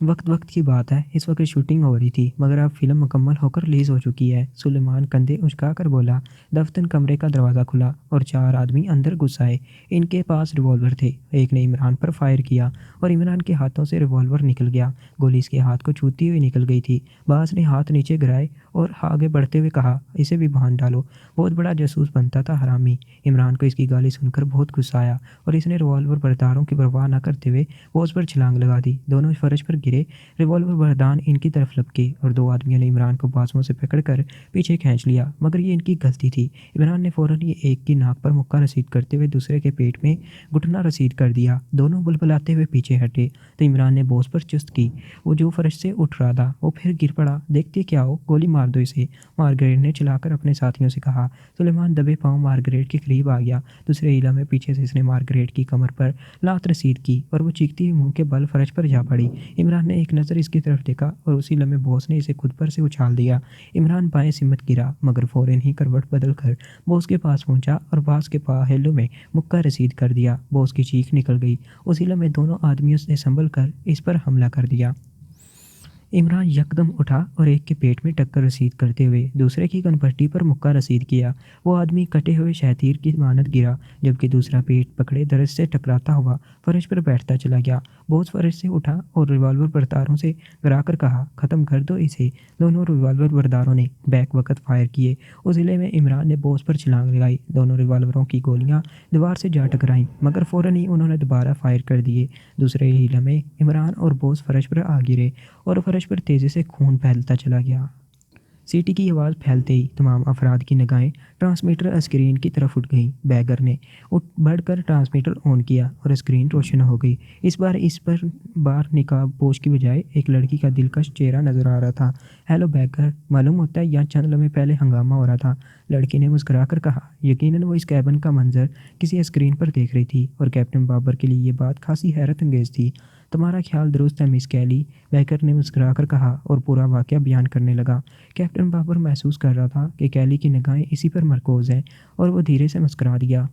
وقت وقت کی بات ہے، اس وقت شوٹنگ ہو رہی تھی مگر اب فلم مکمل ہو کر ریلیز ہو چکی ہے۔ سلیمان کندھے اچکا کر بولا۔ دفتر کمرے کا دروازہ کھلا اور 4 آدمی اندر گھس آئے۔ ان کے پاس ریوالور تھے۔ ایک نے عمران پر فائر کیا اور عمران کے ہاتھوں سے ریوالور نکل گیا۔ گولی اس کے ہاتھ کو چھوتی ہوئی نکل گئی تھی۔ باز نے ہاتھ نیچے گرائے اور آگے بڑھتے ہوئے کہا، اسے بھی باندھ ڈالو، بہت بڑا جاسوس بنتا تھا حرامی۔ عمران کو اس کی گالی سن کر بہت غصہ آیا اور اس نے ریوالور برداروں کی پرواہ نہ کرتے ہوئے باز پر چھلانگ لگا دی۔ دونوں فرش پر گرے۔ ریوالور بردان ان کی طرف لپکے اور 2 آدمیوں نے عمران کو بازوؤں سے پکڑ کر پیچھے کھینچ لیا، مگر یہ ان کی غلطی تھی۔ عمران نے فوراً یہ ایک کی ناک پر مکہ رسید کرتے ہوئے دوسرے کے پیٹ میں گھٹنا رسید کر دیا۔ دونوں بلبلاتے ہوئے پیچھے ہٹے تو عمران نے باز پر چست کی۔ وہ جو فرش سے اٹھ رہا تھا وہ پھر گر پڑا۔ دیکھتے کیا ہو، گولی مار دو اسے، مارگریٹ نے چلا کر اپنے ساتھیوں سے کہا۔ سلیمان دبے پاؤں مارگریٹ کے قریب آ گیا۔ دوسرے ہیلا میں پیچھے سے اس نے مارگریٹ کی کمر پر لات رسید کی اور وہ چیختی ہوئی منہ کے بل فرش پر جا پڑی۔ عمران نے ایک نظر اس کی طرف دیکھا اور اسی لمحے باز نے اسے خود پر سے اچھال دیا۔ عمران بائیں سمت گرا مگر فوراً ہی کروٹ بدل کر باز کے پاس پہنچا اور باز کے پاہیلوں میں مکہ رسید کر دیا۔ باز کی چیخ نکل گئی۔ اسی لمحے دونوں آدمیوں نے سنبھل کر اس پر حملہ کر دیا۔ عمران یکدم اٹھا اور ایک کے پیٹ میں ٹکر رسید کرتے ہوئے دوسرے کی کن پٹی پر مکہ رسید کیا۔ وہ آدمی کٹے ہوئے شہتیر کی مانند گرا جبکہ دوسرا پیٹ پکڑے درخت سے ٹکراتا ہوا فرش پر بیٹھتا چلا گیا۔ باز فرش سے اٹھا اور ریوالور برداروں سے گرا کر کہا، ختم کر دو اسے۔ دونوں ریوالور برداروں نے بیک وقت فائر کیے۔ اس ضلع میں عمران نے باز پر چھلانگ لگائی۔ دونوں ریوالوروں کی گولیاں دیوار سے جا ٹکرائیں مگر فوراً ہی انہوں نے دوبارہ فائر کر دیے۔ دوسرے ہیلا میں عمران اور باز فرش پر آ گرے اور فرش پر تیزی سے خون پھیلتا چلا گیا۔ سیٹی کی آواز پھیلتے ہی تمام افراد کی نگاہیں ٹرانسمیٹر اسکرین کی طرف اٹھ گئیں۔ بیگر نے بڑھ کر ٹرانسمیٹر آن کیا اور اسکرین روشن ہو گئی۔ اس بار نقاب پوش کی بجائے ایک لڑکی کا دلکش چہرہ نظر آ رہا تھا۔ ہیلو بیگر، معلوم ہوتا ہے یہاں چند لمحے پہلے ہنگامہ ہو رہا تھا، لڑکی نے مسکرا کر کہا۔ یقیناً وہ اس کیبن کا منظر کسی اسکرین پر دیکھ رہی تھی اور کیپٹن بابر کے لیے یہ بات خاصی حیرت انگیز تھی۔ تمہارا خیال درست ہے مس کیلی، بیکر نے مسکرا کر کہا اور پورا واقعہ بیان کرنے لگا۔ کیپٹن بابر محسوس کر رہا تھا کہ کیلی کی نگاہیں اسی پر مرکوز ہیں اور وہ دھیرے سے مسکرا دیا۔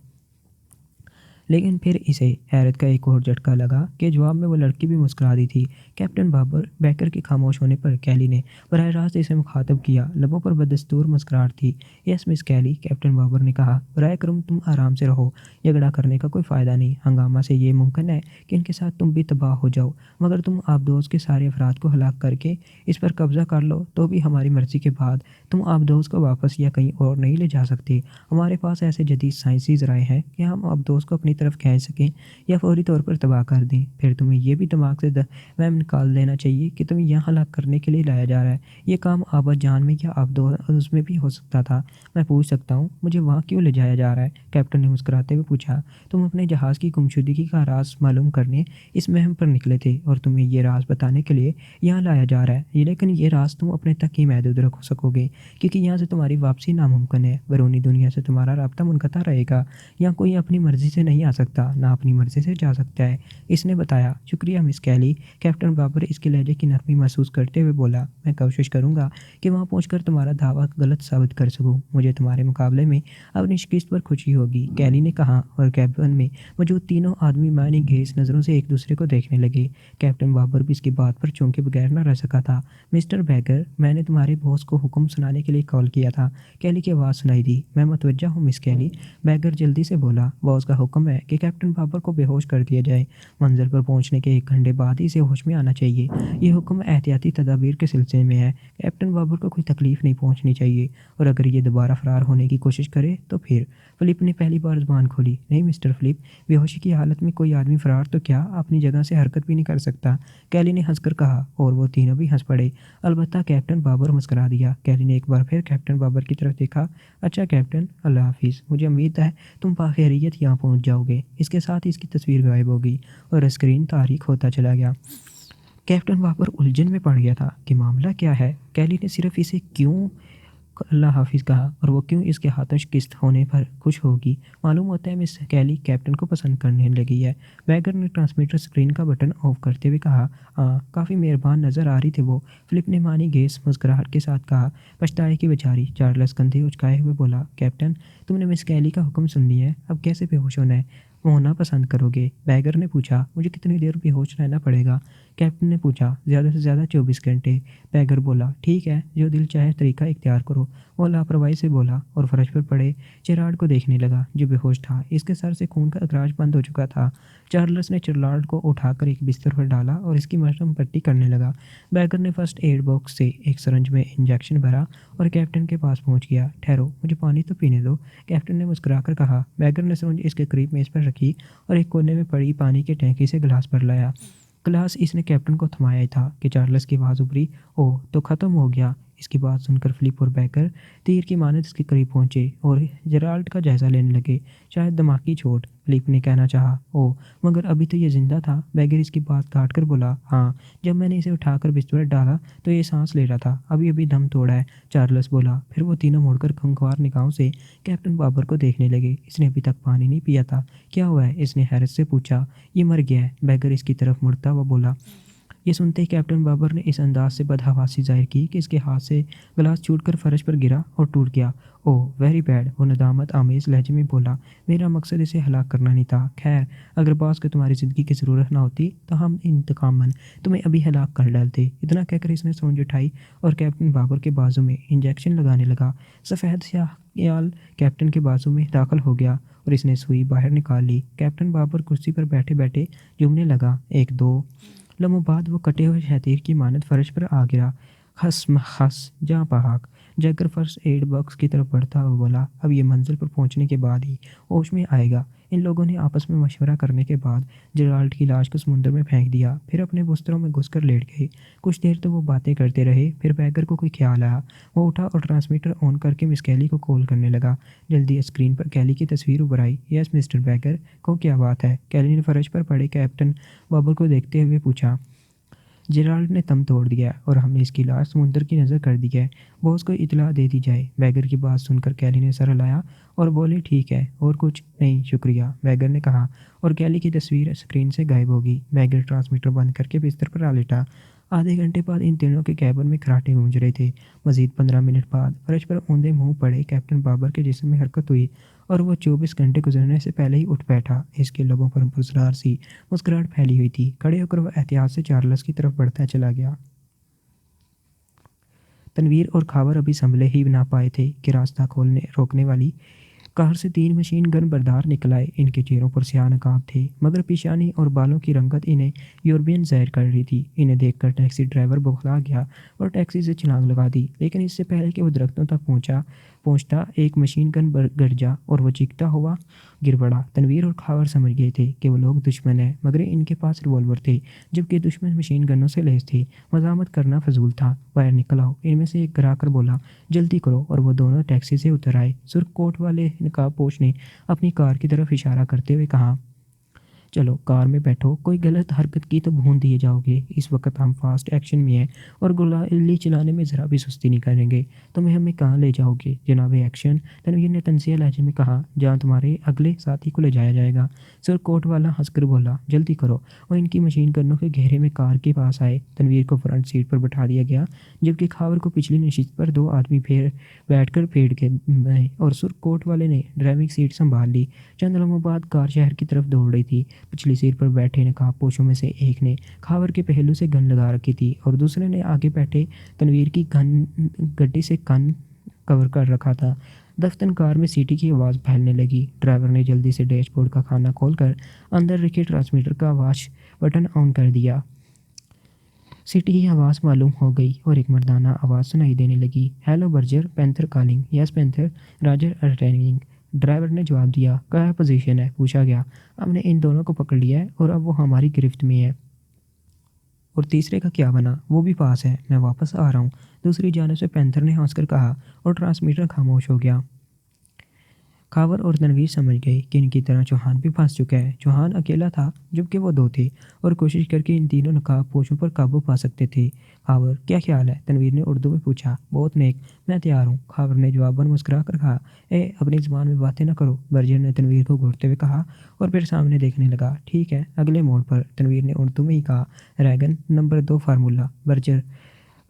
لیکن پھر اسے حیرت کا ایک اور جھٹکا لگا کہ جواب میں وہ لڑکی بھی مسکرا دی تھی۔ کیپٹن بابر، بیکر کے خاموش ہونے پر کیلی نے براہ راست اسے مخاطب کیا۔ لبوں پر بدستور مسکراہٹ تھی۔ یس مس کیلی، کیپٹن بابر نے کہا، براہ کرم تم آرام سے رہو، جھگڑا کرنے کا کوئی فائدہ نہیں۔ ہنگامہ سے یہ ممکن ہے کہ ان کے ساتھ تم بھی تباہ ہو جاؤ، مگر تم آبدوز کے سارے افراد کو ہلاک کر کے اس پر قبضہ کر لو تو بھی ہماری مرضی کے بعد تم آبدوز کو واپس یا کہیں اور نہیں لے جا سکتے۔ ہمارے پاس ایسے جدید سائنسی ذرائع ہیں کہ ہم آبدوز کو اپنی طرف کھینچ سکیں یا فوری طور پر تباہ کر دیں۔ پھر تمہیں یہ بھی دماغ سے وہم نکال دینا چاہیے کہ تمہیں یہاں ہلاک کرنے کے لیے لایا جا رہا ہے۔ یہ کام آبا جان میں یا آبدوز میں بھی ہو سکتا تھا۔ میں پوچھ سکتا ہوں مجھے وہاں کیوں لے جایا جا رہا ہے؟ کیپٹن نے مسکراتے ہوئے پوچھا۔ تم اپنے جہاز کی گمشدگی کا راز معلوم کرنے اس مہم پر نکلے تھے اور تمہیں یہ راز بتانے کے لیے یہاں لایا جا رہا ہے، لیکن یہ راز تم اپنے تک ہی محدود رکھ سکو گے کیونکہ یہاں سے تمہاری واپسی ناممکن ہے۔ بیرونی دنیا سے تمہارا رابطہ منقطع رہے گا۔ یہاں کوئی اپنی مرضی سے نہیں آ سکتا، نہ اپنی مرضی سے جا سکتا ہے، اس نے بتایا۔ شکریہ مس کیلی، کیپٹن بابر اس کے لہجے کی نرمی محسوس کرتے ہوئے بولا۔ میں کوشش کروں گا کہ وہاں پہنچ کر تمہارا دعویٰ غلط ثابت کر سکوں۔ مجھے تمہارے مقابلے میں اپنی شکست پر خوشی ہوگی، کیلی نے کہا اور کیبن میں موجود تینوں آدمی معنی خیز نظروں سے ایک دوسرے کو دیکھنے لگے۔ کیپٹن بابر بھی اس کی بات پر چونکے بغیر نہ رہ سکا تھا۔ مسٹر بیگر، میں نے تمہارے باس کو حکم سنانے کے لیے کال کیا تھا، کیلی کی آواز سنائی دی۔ میں متوجہ ہوں مس کیلی، بیگر جلدی سے بولا۔ باس کا حکم ہے کہ کیپٹن بابر کو بے ہوش کر دیا جائے۔ منزل پر پہنچنے کے 1 گھنٹے بعد ہی اسے ہوش میں آنا چاہیے۔ یہ حکم احتیاطی تدابیر کے سلسلے میں ہے۔ کیپٹن بابر کو کوئی تکلیف نہیں پہنچنی چاہیے اور اگر یہ دوبارہ فرار ہونے کی کوشش کرے تو پھر۔ فلپ نے پہلی بار زبان کھولی۔ نہیں مسٹر فلپ، بے ہوشی کی حالت میں کوئی آدمی فرار تو کیا اپنی جگہ سے حرکت بھی نہیں کر سکتا، کیلی نے ہنس کر کہا اور وہ تینوں بھی ہنس پڑے۔ البتہ کیپٹن بابر مسکرا دیا۔ کیلی نے ایک بار پھر کیپٹن بابر کی طرف دیکھا۔ اچھا کیپٹن، اللہ حافظ، مجھے امید ہے تم باخیریت یہاں پہنچ جاؤ گے۔ اس کے ساتھ اس کی تصویر غائب ہو گئی اور اسکرین تاریک ہوتا چلا گیا۔ کیپٹن بابر الجھن میں پڑ گیا تھا کہ معاملہ کیا ہے۔ کیلی نے صرف اسے کیوں اللہ حافظ کہا اور وہ کیوں اس کے ہاتھوں شکست ہونے پر خوش ہوگی۔ معلوم ہوتا ہے مس کیلی کیپٹن کو پسند کرنے لگی ہے، بیگر نے ٹرانسمیٹر اسکرین کا بٹن آف کرتے ہوئے کہا۔ ہاں، کافی مہربان نظر آ رہی تھی وہ، فلپ نے معنی خیز مسکراہٹ کے ساتھ کہا۔ پچھتائے کی بیچاری، چارلس کندھے اچکائے ہوئے بولا۔ کیپٹن، تم نے مس کیلی کا حکم سن لیا ہے، اب کیسے بے ہوش ہونا ہے؟ ہونا پسند کرو گے؟ بیگر نے پوچھا۔ مجھے کتنی دیر بے ہوش رہنا پڑے گا؟ کیپٹن نے پوچھا۔ زیادہ سے زیادہ 24 گھنٹے۔ بیگر بولا۔ ٹھیک ہے، جو دل چاہے طریقہ اختیار کرو، وہ لاپرواہی سے بولا اور فرش پر پڑے چیرارڈ کو دیکھنے لگا جو بے ہوش تھا۔ اس کے سر سے خون کا اخراج بند ہو چکا تھا۔ چارلس نے چیرارڈ کو اٹھا کر ایک بستر پر ڈالا اور اس کی مرہم پٹی کرنے لگا۔ بیگر نے فرسٹ ایڈ باکس سے ایک سرنج میں انجیکشن بھرا اور کیپٹن کے پاس پہنچ گیا۔ ٹھہرو، مجھے پانی تو پینے دو، کیپٹن نے مسکرا کر کہا۔ بیگر نے سرنج اس کے قریب میز پر رکھی اور ایک کونے میں پڑی پانی کی ٹینکی سے گلاس بھر لایا۔ گلاس اس نے کیپٹن کو تھمایا ہی تھا کہ چارلس کی آواز ابھری۔ اوہ، تو ختم ہو گیا؟ اس کی بات سن کر فلپ اور بیگر تیر کی مانند اس کے قریب پہنچے اور جیرالڈ کا جائزہ لینے لگے۔ شاید دماغی چوٹ، فلپ نے کہنا چاہا۔ اوہ، مگر ابھی تو یہ زندہ تھا، بیگر اس کی بات کاٹ کر بولا۔ ہاں، جب میں نے اسے اٹھا کر بستر پر ڈالا تو یہ سانس لے رہا تھا، ابھی دم توڑا ہے، چارلس بولا۔ پھر وہ تینوں مڑ کر خونخوار نگاہوں سے کیپٹن بابر کو دیکھنے لگے۔ اس نے ابھی تک پانی نہیں پیا تھا۔ کیا ہوا ہے؟ اس نے حیرت سے پوچھا۔ یہ مر گیا ہے، بیگر اس کی طرف مڑتا ہوا بولا۔ یہ سنتے ہی کیپٹن بابر نے اس انداز سے بدحواسی ظاہر کی کہ اس کے ہاتھ سے گلاس چھوٹ کر فرش پر گرا اور ٹوٹ گیا۔ اوہ، ویری بیڈ، وہ ندامت آمیز لہجے میں بولا۔ میرا مقصد اسے ہلاک کرنا نہیں تھا۔ خیر، اگر باس کو تمہاری زندگی کی ضرورت نہ ہوتی تو ہم انتقاماً تمہیں ابھی ہلاک کر ڈالتے۔ اتنا کہہ کر اس نے سرنج اٹھائی اور کیپٹن بابر کے بازو میں انجیکشن لگانے لگا۔ سفید سیاہ خیال کیپٹن کے بازو میں داخل ہو گیا اور اس نے سوئی باہر نکال لی۔ کیپٹن بابر کرسی پر بیٹھے بیٹھے جمنے لگا۔ ایک دو لمحوں بعد وہ کٹے ہوئے شتیر کی مانند فرش پر آ گرا۔ خس مخس جاں بحق۔ جیگر فرسٹ ایڈ باکس کی طرف بڑھتا ہوا بولا۔ اب یہ منزل پر پہنچنے کے بعد ہی ہوش میں آئے گا۔ ان لوگوں نے آپس میں مشورہ کرنے کے بعد جیرالڈ کی لاش کو سمندر میں پھینک دیا، پھر اپنے بستروں میں گھس کر لیٹ گئے۔ کچھ دیر تو وہ باتیں کرتے رہے، پھر بیگر کو کوئی خیال آیا۔ وہ اٹھا اور ٹرانسمیٹر آن کر کے مس کیلی کو کال کرنے لگا۔ جلدی اسکرین پر کیلی کی تصویر ابھر آئی۔ یس مسٹر بیگر، کو کیا بات ہے؟ کیلی نے فرش پر پڑے کیپٹن بابر کو دیکھتے ہوئے پوچھا۔ جیرالڈ نے دم توڑ دیا ہے اور ہم نے اس کی لاش سمندر کی نظر کر دی ہے، باس کو اطلاع دے دی جائے۔ بیگر کی بات سن کر کیلی نے سر ہلایا اور بولے ٹھیک ہے، اور کچھ نہیں شکریہ، بیگر نے کہا اور کیلی کی تصویر اسکرین سے غائب ہوگی۔ بیگر ٹرانسمیٹر بند کر کے بستر پر آ لیٹا۔ آدھے گھنٹے بعد ان تینوں کے کیبن میں کراٹے گونج رہے تھے۔ مزید 15 منٹ بعد فرش پر اوندے منہ پڑے کیپٹن بابر کے جسم میں حرکت ہوئی اور وہ 24 گھنٹے گزرنے سے پہلے ہی اٹھ بیٹھا۔ اس کے لبوں پر پرسرار سی مسکراہٹ پھیلی ہوئی تھی۔ کھڑے ہو کر وہ احتیاط سے چارلس کی طرف بڑھتا چلا گیا۔ تنویر اور کھاور ابھی سنبھلے ہی نہ پائے تھے کہ راستہ روکنے والی کار سے 3 مشین گن بردار نکل آئے۔ ان کے چہروں پر سیاہ نقاب تھے، مگر پیشانی اور بالوں کی رنگت انہیں یورپین ظاہر کر رہی تھی۔ انہیں دیکھ کر ٹیکسی ڈرائیور بوکھلا گیا اور ٹیکسی سے چھلانگ لگا دی، لیکن اس سے پہلے کہ وہ درختوں تک پہنچتا ایک مشین گن گرجا اور وہ چیختا ہوا گر پڑا۔ تنویر اور کھاور سمجھ گئے تھے کہ وہ لوگ دشمن ہیں، مگر ان کے پاس ریوالور تھے، جبکہ دشمن مشین گنوں سے لیس تھے۔ مزاحمت کرنا فضول تھا۔ باہر نکل آؤ، ان میں سے ایک گرا کر بولا۔ جلدی کرو، اور وہ دونوں ٹیکسی سے اتر آئے۔ سرخ کوٹ والے نقاب پوش نے اپنی کار کی طرف اشارہ کرتے ہوئے کہا، چلو کار میں بیٹھو، کوئی غلط حرکت کی تو بھون دیے جاؤ گے۔ اس وقت ہم فاسٹ ایکشن میں ہیں اور گولی چلانے میں ذرا بھی سستی نہیں کریں گے۔ تمہیں ہمیں کہاں لے جاؤ گے جناب ایکشن؟ تنویر نے تنزیہ لہجے میں کہا، جہاں تمہارے اگلے ساتھی کو لے جایا جائے گا۔ سرخ کوٹ والا ہنس کر بولا، جلدی کرو۔ وہ ان کی مشین گنوں کے گھیرے میں کار کے پاس آئے۔ تنویر کو فرنٹ سیٹ پر بٹھا دیا گیا، جبکہ کھاور کو پچھلی نشست پر 2 آدمی بیٹھ کر پیڑ گئے اور سرخ کوٹ والے نے ڈرائیونگ سیٹ سنبھال لی۔ چند لمحوں بعد کار شہر کی طرف دوڑ رہی تھی۔ پچھلی سیٹ پر بیٹھے نقاب پوشوں میں سے ایک نے کھاور کے پہلو سے گن لگا رکھی تھی اور دوسرے نے آگے بیٹھے تنویر کی گڈی سے کن کور کر رکھا تھا۔ دفتن کار میں سیٹی کی آواز پھیلنے لگی۔ ڈرائیور نے جلدی سے ڈیش بورڈ کا خانہ کھول کر اندر رکھے ٹرانسمیٹر کا واش بٹن آن کر دیا۔ سیٹی کی آواز معلوم ہو گئی اور ایک مردانہ آواز سنائی دینے لگی، ہیلو برجر، پینتھر کالنگ۔ یس پینتھر، راجر اٹینڈنگ۔ ڈرائیور نے جواب دیا۔ کیا پوزیشن ہے؟ پوچھا گیا۔ ہم نے ان دونوں کو پکڑ لیا ہے اور اب وہ ہماری گرفت میں ہے۔ اور تیسرے کا کیا بنا؟ وہ بھی پاس ہے، میں واپس آ رہا ہوں، دوسری جانب سے پینتھر نے ہنس کر کہا اور ٹرانسمیٹر خاموش ہو گیا۔ کھاور اور تنویر سمجھ گئے کہ ان کی طرح چوہان بھی پھنس چکا ہے۔ چوہان اکیلا تھا جبکہ وہ 2 تھے اور کوشش کر کے ان تینوں نقاب پوشوں پر قابو پا سکتے تھے۔ کھاور، کیا خیال ہے؟ تنویر نے اردو میں پوچھا۔ بہت نیک، میں تیار ہوں، کھاور نے جواباً مسکرا کر کہا۔ اپنی زبان میں باتیں نہ کرو، برجر نے تنویر کو گھورتے ہوئے کہا اور پھر سامنے دیکھنے لگا۔ ٹھیک ہے، اگلے موڑ پر، تنویر نے اردو میں ہی کہا۔ Reagan, number 2 formula. برجر،